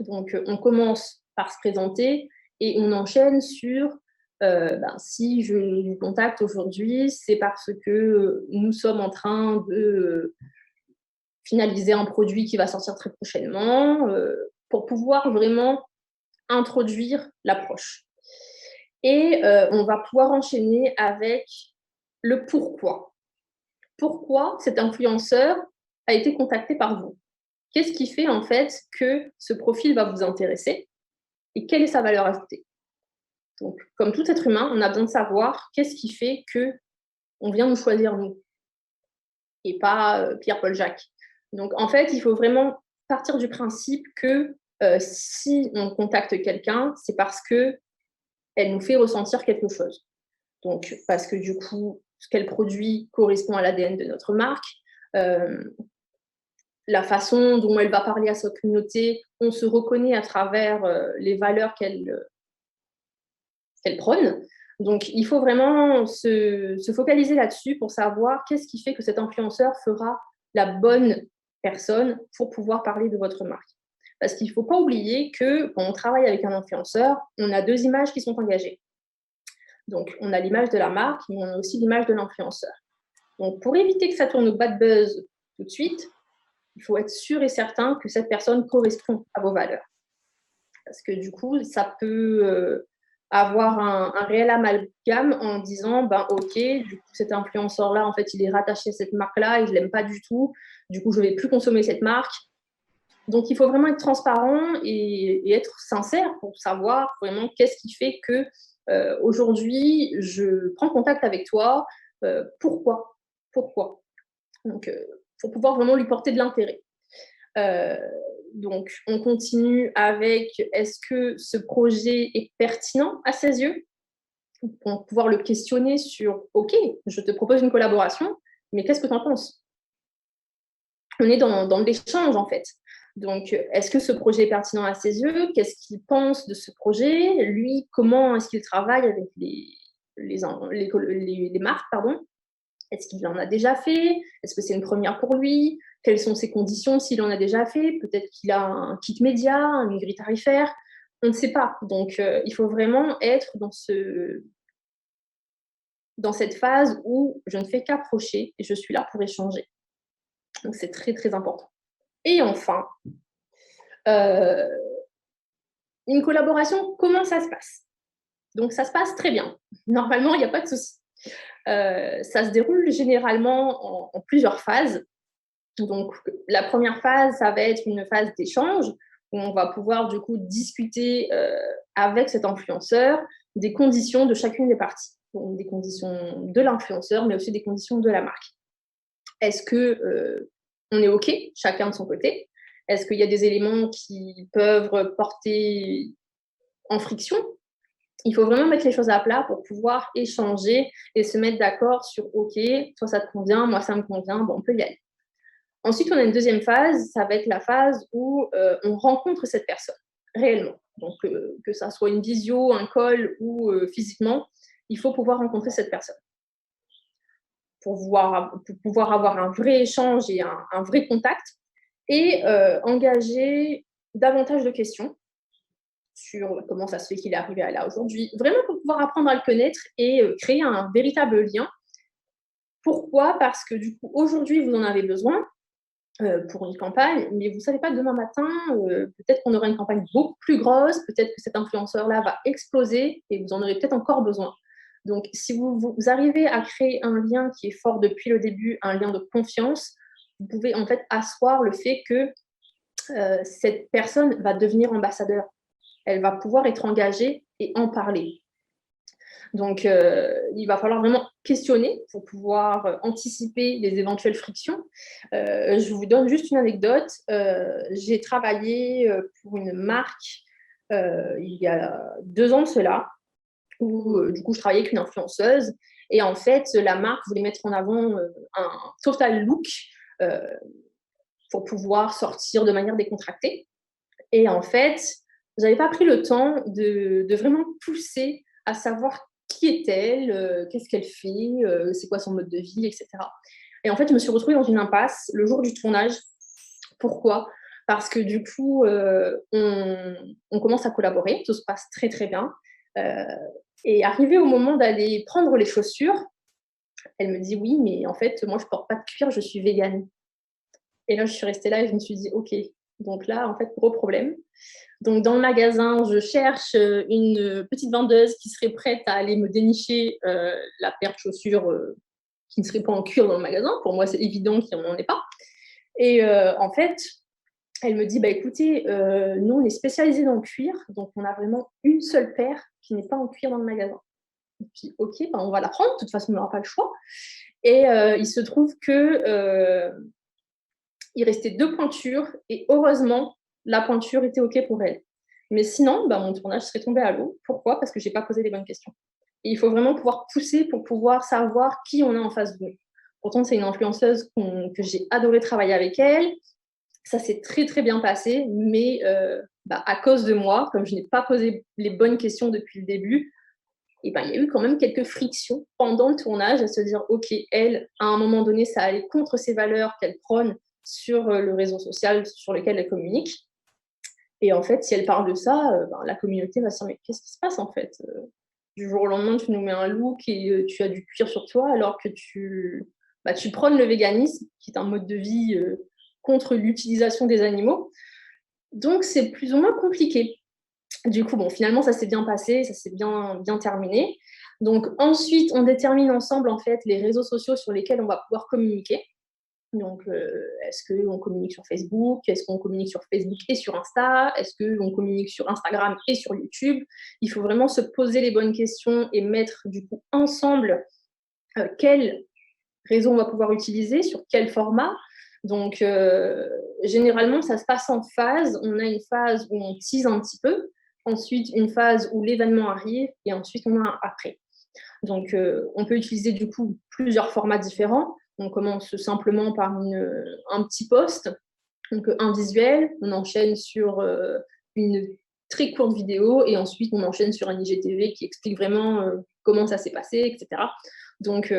Donc, on commence par se présenter et on enchaîne sur si je vous contacte aujourd'hui, c'est parce que nous sommes en train de finaliser un produit qui va sortir très prochainement pour pouvoir vraiment introduire l'approche. Et on va pouvoir enchaîner avec le pourquoi. Pourquoi cet influenceur a été contacté par vous ? Qu'est-ce qui fait en fait que ce profil va vous intéresser et quelle est sa valeur ajoutée ? Donc, comme tout être humain, on a besoin de savoir qu'est-ce qui fait qu'on vient nous choisir nous et pas Pierre-Paul Jacques. Donc, en fait, il faut vraiment partir du principe que si on contacte quelqu'un, c'est parce que elle nous fait ressentir quelque chose. Donc, parce que du coup, ce qu'elle produit correspond à l'ADN de notre marque. La façon dont elle va parler à sa communauté, on se reconnaît à travers les valeurs qu'elle prône. Donc, il faut vraiment se focaliser là-dessus pour savoir qu'est-ce qui fait que cet influenceur fera la bonne personne pour pouvoir parler de votre marque. Parce qu'il ne faut pas oublier que quand on travaille avec un influenceur, on a deux images qui sont engagées. Donc, on a l'image de la marque, mais on a aussi l'image de l'influenceur. Donc, pour éviter que ça tourne au bad buzz tout de suite, il faut être sûr et certain que cette personne correspond à vos valeurs. Parce que du coup, ça peut avoir un réel amalgame en disant, OK, du coup, cet influenceur-là, en fait, il est rattaché à cette marque-là et je ne l'aime pas du tout. Du coup, je ne vais plus consommer cette marque. Donc, il faut vraiment être transparent et être sincère pour savoir vraiment qu'est-ce qui fait que aujourd'hui, je prends contact avec toi. Pourquoi ? Donc, pour pouvoir vraiment lui porter de l'intérêt. Donc, on continue avec est-ce que ce projet est pertinent à ses yeux? Pour pouvoir le questionner sur OK, je te propose une collaboration, mais qu'est-ce que tu en penses? On est dans l'échange en fait. Donc, est-ce que ce projet est pertinent à ses yeux? Qu'est-ce qu'il pense de ce projet? Lui, comment est-ce qu'il travaille avec les marques, pardon? Est-ce qu'il en a déjà fait? Est-ce que c'est une première pour lui? Quelles sont ses conditions s'il en a déjà fait? Peut-être qu'il a un kit média, une grille tarifaire. On ne sait pas. Donc, il faut vraiment être dans cette phase où je ne fais qu'approcher et je suis là pour échanger. Donc, c'est très, très important. Et enfin, une collaboration, comment ça se passe? Donc, ça se passe très bien. Normalement, il n'y a pas de souci. Ça se déroule généralement en plusieurs phases. Donc, la première phase, ça va être une phase d'échange où on va pouvoir du coup discuter avec cet influenceur des conditions de chacune des parties. Donc, des conditions de l'influenceur, mais aussi des conditions de la marque. Est-ce que on est OK, chacun de son côté? Est-ce qu'il y a des éléments qui peuvent porter en friction? Il faut vraiment mettre les choses à plat pour pouvoir échanger et se mettre d'accord sur OK, toi ça te convient, moi ça me convient, bon, on peut y aller. Ensuite, on a une deuxième phase, ça va être la phase où on rencontre cette personne réellement. Donc, que ça soit une visio, un call ou physiquement, il faut pouvoir rencontrer cette personne pour pouvoir avoir un vrai échange et un vrai contact et engager davantage de questions sur comment ça se fait qu'il est arrivé à là aujourd'hui, vraiment pour pouvoir apprendre à le connaître et créer un véritable lien. Pourquoi? Parce que du coup, aujourd'hui, vous en avez besoin pour une campagne, mais vous ne savez pas demain matin, peut-être qu'on aura une campagne beaucoup plus grosse, peut-être que cet influenceur-là va exploser et vous en aurez peut-être encore besoin. Donc, si vous arrivez à créer un lien qui est fort depuis le début, un lien de confiance, vous pouvez en fait asseoir le fait que cette personne va devenir ambassadeur. Elle va pouvoir être engagée et en parler. Donc, il va falloir vraiment questionner pour pouvoir anticiper les éventuelles frictions. Je vous donne juste une anecdote. J'ai travaillé pour une marque il y a 2 ans de cela, où du coup, je travaillais avec une influenceuse. Et en fait, la marque voulait mettre en avant un total look pour pouvoir sortir de manière décontractée. Et en fait, je n'avais pas pris le temps de vraiment pousser à savoir qui est-elle, qu'est-ce qu'elle fait, c'est quoi son mode de vie, etc. Et en fait, je me suis retrouvée dans une impasse le jour du tournage. Pourquoi? Parce que du coup, on commence à collaborer, tout se passe très très bien. Et arrivé au moment d'aller prendre les chaussures, elle me dit oui, mais en fait, moi je porte pas de cuir, je suis végane. Et là, je suis restée là et je me suis dit ok. Donc là, en fait, gros problème. Donc, dans le magasin, je cherche une petite vendeuse qui serait prête à aller me dénicher la paire de chaussures qui ne serait pas en cuir dans le magasin. Pour moi, c'est évident qu'il n'en est pas. Et en fait, elle me dit, bah, écoutez, nous, on est spécialisés dans le cuir, donc on a vraiment une seule paire qui n'est pas en cuir dans le magasin. Et puis, ok, bah, on va la prendre, de toute façon, on n'aura pas le choix. Et il se trouve que il restait 2 pointures, et heureusement, la pointure était OK pour elle. Mais sinon, bah, mon tournage serait tombé à l'eau. Pourquoi? Parce que je n'ai pas posé les bonnes questions. Et il faut vraiment pouvoir pousser pour pouvoir savoir qui on a en face de nous. Pourtant, c'est une influenceuse que j'ai adoré travailler avec elle. Ça s'est très, très bien passé. Mais à cause de moi, comme je n'ai pas posé les bonnes questions depuis le début, et ben, il y a eu quand même quelques frictions pendant le tournage à se dire, OK, elle, à un moment donné, ça allait contre ses valeurs qu'elle prône sur le réseau social sur lequel elle communique. Et en fait, si elle parle de ça, la communauté va se dire, mais qu'est-ce qui se passe en fait? Du jour au lendemain, tu nous mets un look et tu as du cuir sur toi alors que tu prônes le véganisme, qui est un mode de vie contre l'utilisation des animaux. Donc, c'est plus ou moins compliqué. Du coup, bon, finalement, ça s'est bien passé, ça s'est bien terminé. Donc, ensuite, on détermine ensemble en fait les réseaux sociaux sur lesquels on va pouvoir communiquer. Donc, est-ce qu'on communique sur Facebook? Est-ce qu'on communique sur Facebook et sur Insta? Est-ce qu'on communique sur Instagram et sur YouTube? Il faut vraiment se poser les bonnes questions et mettre du coup ensemble quel réseau on va pouvoir utiliser, sur quel format, Donc, généralement, ça se passe en phase. On a une phase où on tease un petit peu, ensuite une phase où l'événement arrive, et ensuite on a un après. Donc, on peut utiliser du coup plusieurs formats différents. On commence simplement par un petit post, donc un visuel, on enchaîne sur une très courte vidéo, et ensuite on enchaîne sur un IGTV qui explique vraiment comment ça s'est passé, etc. Donc,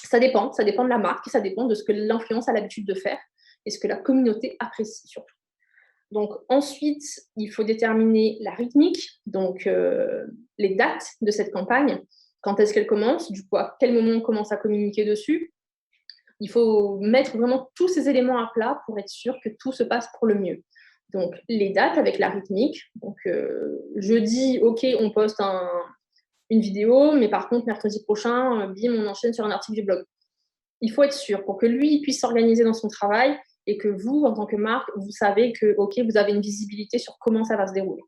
ça dépend de la marque, ça dépend de ce que l'influence a l'habitude de faire et ce que la communauté apprécie surtout. Donc ensuite, il faut déterminer la rythmique, donc les dates de cette campagne, quand est-ce qu'elle commence, du coup à quel moment on commence à communiquer dessus. Il faut mettre vraiment tous ces éléments à plat pour être sûr que tout se passe pour le mieux. Donc les dates avec la rythmique, donc jeudi, ok, on poste une vidéo, mais par contre, mercredi prochain, bim, on enchaîne sur un article du blog. Il faut être sûr pour que lui puisse s'organiser dans son travail et que vous, en tant que marque, vous savez que, ok, vous avez une visibilité sur comment ça va se dérouler.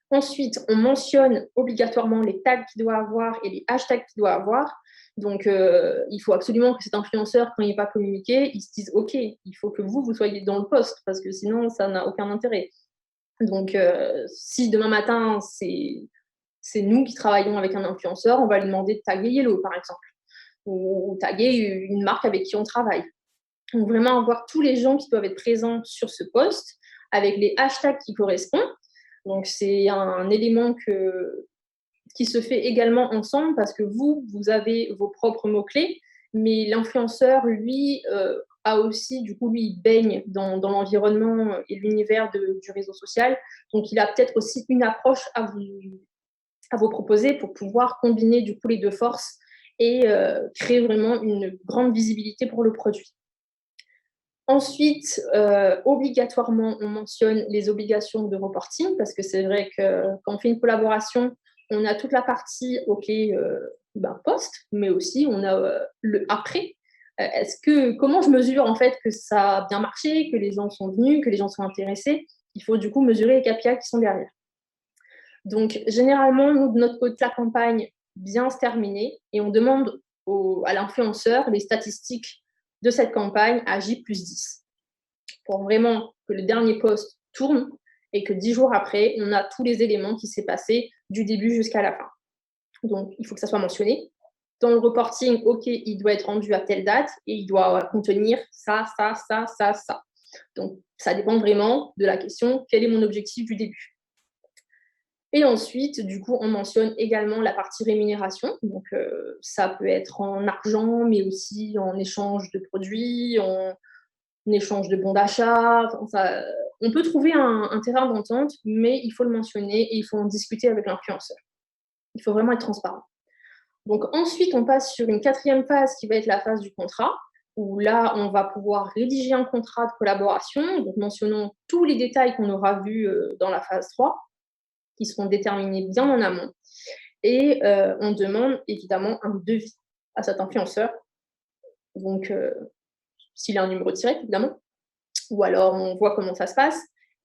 Ensuite, on mentionne obligatoirement les tags qu'il doit avoir et les hashtags qu'il doit avoir. Donc, il faut absolument que cet influenceur, quand il va communiquer, il se dise, ok, il faut que vous soyez dans le post, parce que sinon, ça n'a aucun intérêt. Donc, si demain matin, c'est nous qui travaillons avec un influenceur, on va lui demander de taguer Yellow, par exemple, ou taguer une marque avec qui on travaille. Donc, vraiment avoir tous les gens qui doivent être présents sur ce post avec les hashtags qui correspondent. Donc, c'est un élément qui se fait également ensemble parce que vous avez vos propres mots-clés, mais l'influenceur, lui, a aussi, du coup, lui, il baigne dans l'environnement et l'univers du réseau social. Donc, il a peut-être aussi une approche à vous proposer pour pouvoir combiner, du coup, les deux forces et créer vraiment une grande visibilité pour le produit. Ensuite, obligatoirement, on mentionne les obligations de reporting parce que c'est vrai que quand on fait une collaboration, on a toute la partie post, mais aussi on a le après. Comment je mesure en fait que ça a bien marché, que les gens sont venus, que les gens sont intéressés? Il faut du coup mesurer les KPI qui sont derrière. Donc, généralement, nous, de notre côté, la campagne vient se terminer et on demande à l'influenceur les statistiques de cette campagne à J+10 pour vraiment que le dernier post tourne et que 10 jours après, on a tous les éléments qui s'est passé du début jusqu'à la fin. Donc, il faut que ça soit mentionné. Dans le reporting, OK, il doit être rendu à telle date et il doit contenir ça. Donc, ça dépend vraiment de la question, quel est mon objectif du début? Et ensuite, du coup, on mentionne également la partie rémunération. Donc, ça peut être en argent, mais aussi en échange de produits, en échange de bons d'achat. Enfin, on peut trouver un terrain d'entente, mais il faut le mentionner et il faut en discuter avec l'influenceur. Il faut vraiment être transparent. Donc, ensuite, on passe sur une quatrième phase qui va être la phase du contrat, où là, on va pouvoir rédiger un contrat de collaboration. Donc, mentionnons tous les détails qu'on aura vus dans la phase 3, qui seront déterminés bien en amont. Et on demande évidemment un devis à cet influenceur. Donc, s'il a un numéro direct, évidemment, ou alors on voit comment ça se passe.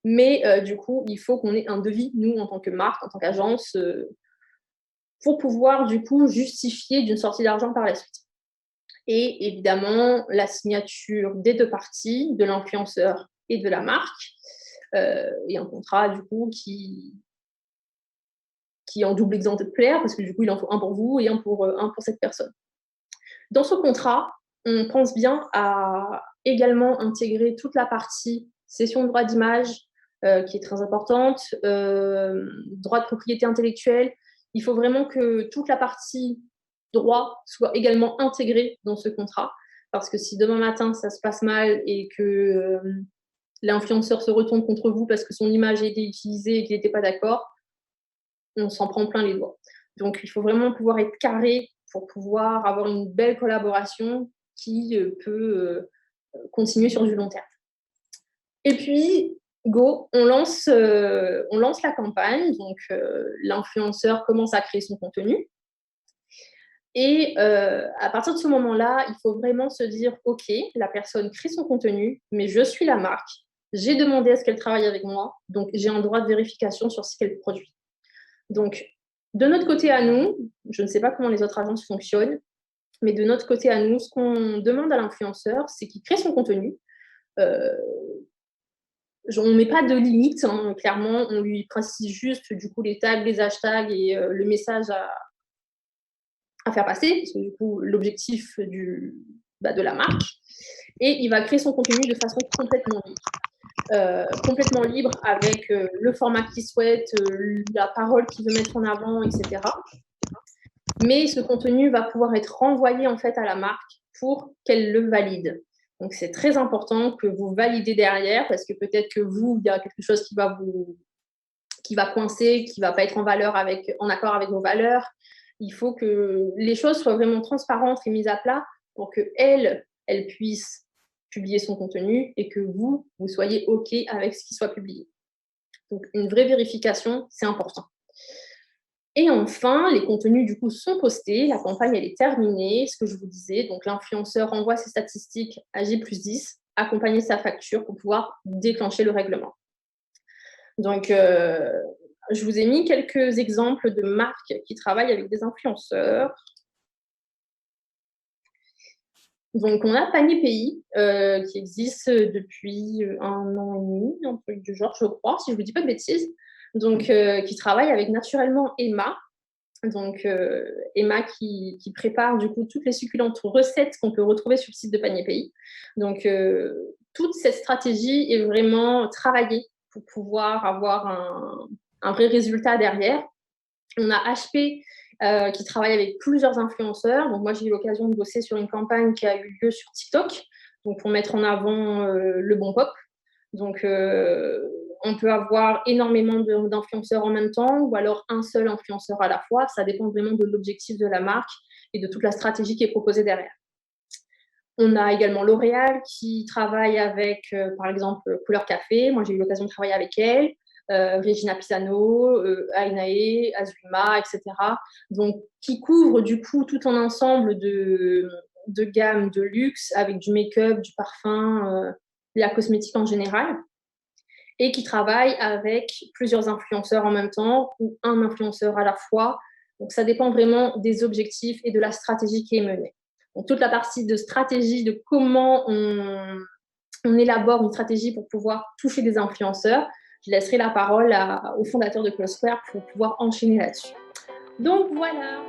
Mais du coup, il faut qu'on ait un devis, nous, en tant que marque, en tant qu'agence, pour pouvoir, du coup, justifier d'une sortie d'argent par la suite. Et évidemment, la signature des deux parties, de l'influenceur et de la marque, et un contrat, du coup, qui est en double exemplaire, parce que du coup, il en faut un pour vous et un pour cette personne. Dans ce contrat, on pense bien à également intégrer toute la partie cession de droit d'image, qui est très importante, droit de propriété intellectuelle. Il faut vraiment que toute la partie droit soit également intégrée dans ce contrat, parce que si demain matin, ça se passe mal et que l'influenceur se retourne contre vous parce que son image a été utilisée et qu'il n'était pas d'accord, on s'en prend plein les doigts. Donc, il faut vraiment pouvoir être carré pour pouvoir avoir une belle collaboration qui peut continuer sur du long terme. Et puis, go, on lance la campagne. Donc, l'influenceur commence à créer son contenu. Et à partir de ce moment-là, il faut vraiment se dire, OK, la personne crée son contenu, mais je suis la marque. J'ai demandé à ce qu'elle travaille avec moi, donc j'ai un droit de vérification sur ce qu'elle produit. Donc, de notre côté à nous, je ne sais pas comment les autres agences fonctionnent, Mais de notre côté à nous, ce qu'on demande à l'influenceur, c'est qu'il crée son contenu. On ne met pas de limite, hein, clairement, on lui précise juste du coup les tags, les hashtags et le message à faire passer, parce que du coup l'objectif de la marque, et il va créer son contenu de façon complètement libre avec le format qu'il souhaite, la parole qu'il veut mettre en avant, etc. Mais ce contenu va pouvoir être renvoyé en fait à la marque pour qu'elle le valide. Donc, c'est très important que vous validez derrière parce que peut-être que vous, il y a quelque chose qui va coincer, qui ne va pas être en accord avec vos valeurs. Il faut que les choses soient vraiment transparentes et mises à plat pour qu'elle puisse publier son contenu et que vous soyez OK avec ce qui soit publié. Donc, une vraie vérification, c'est important. Et enfin, les contenus, du coup, sont postés. La campagne, elle est terminée, ce que je vous disais. Donc, l'influenceur envoie ses statistiques à J+10, accompagner sa facture pour pouvoir déclencher le règlement. Donc, je vous ai mis quelques exemples de marques qui travaillent avec des influenceurs. Donc, on a Panier Pays, qui existe depuis 1 an et demi, un truc du genre, je crois, si je ne vous dis pas de bêtises. Donc, qui travaille avec naturellement Emma. Donc, Emma qui prépare du coup toutes les succulentes recettes qu'on peut retrouver sur le site de Panier Pays. Donc, toute cette stratégie est vraiment travaillée pour pouvoir avoir un vrai résultat derrière. On a HP qui travaille avec plusieurs influenceurs. Donc, moi, j'ai eu l'occasion de bosser sur une campagne qui a eu lieu sur TikTok, donc pour mettre en avant le bon pop. Donc, on peut avoir énormément d'influenceurs en même temps ou alors un seul influenceur à la fois. Ça dépend vraiment de l'objectif de la marque et de toute la stratégie qui est proposée derrière. On a également L'Oréal qui travaille avec, par exemple, Couleur Café. Moi, j'ai eu l'occasion de travailler avec elle. Regina Pisano, Ainae, Azulma, etc. Donc, qui couvre du coup tout un ensemble de gamme de luxe avec du make-up, du parfum, la cosmétique en général, et qui travaille avec plusieurs influenceurs en même temps ou un influenceur à la fois. Donc, ça dépend vraiment des objectifs et de la stratégie qui est menée. Donc, toute la partie de stratégie, de comment on élabore une stratégie pour pouvoir toucher des influenceurs, je laisserai la parole au fondateur de Closeware pour pouvoir enchaîner là-dessus. Donc, voilà.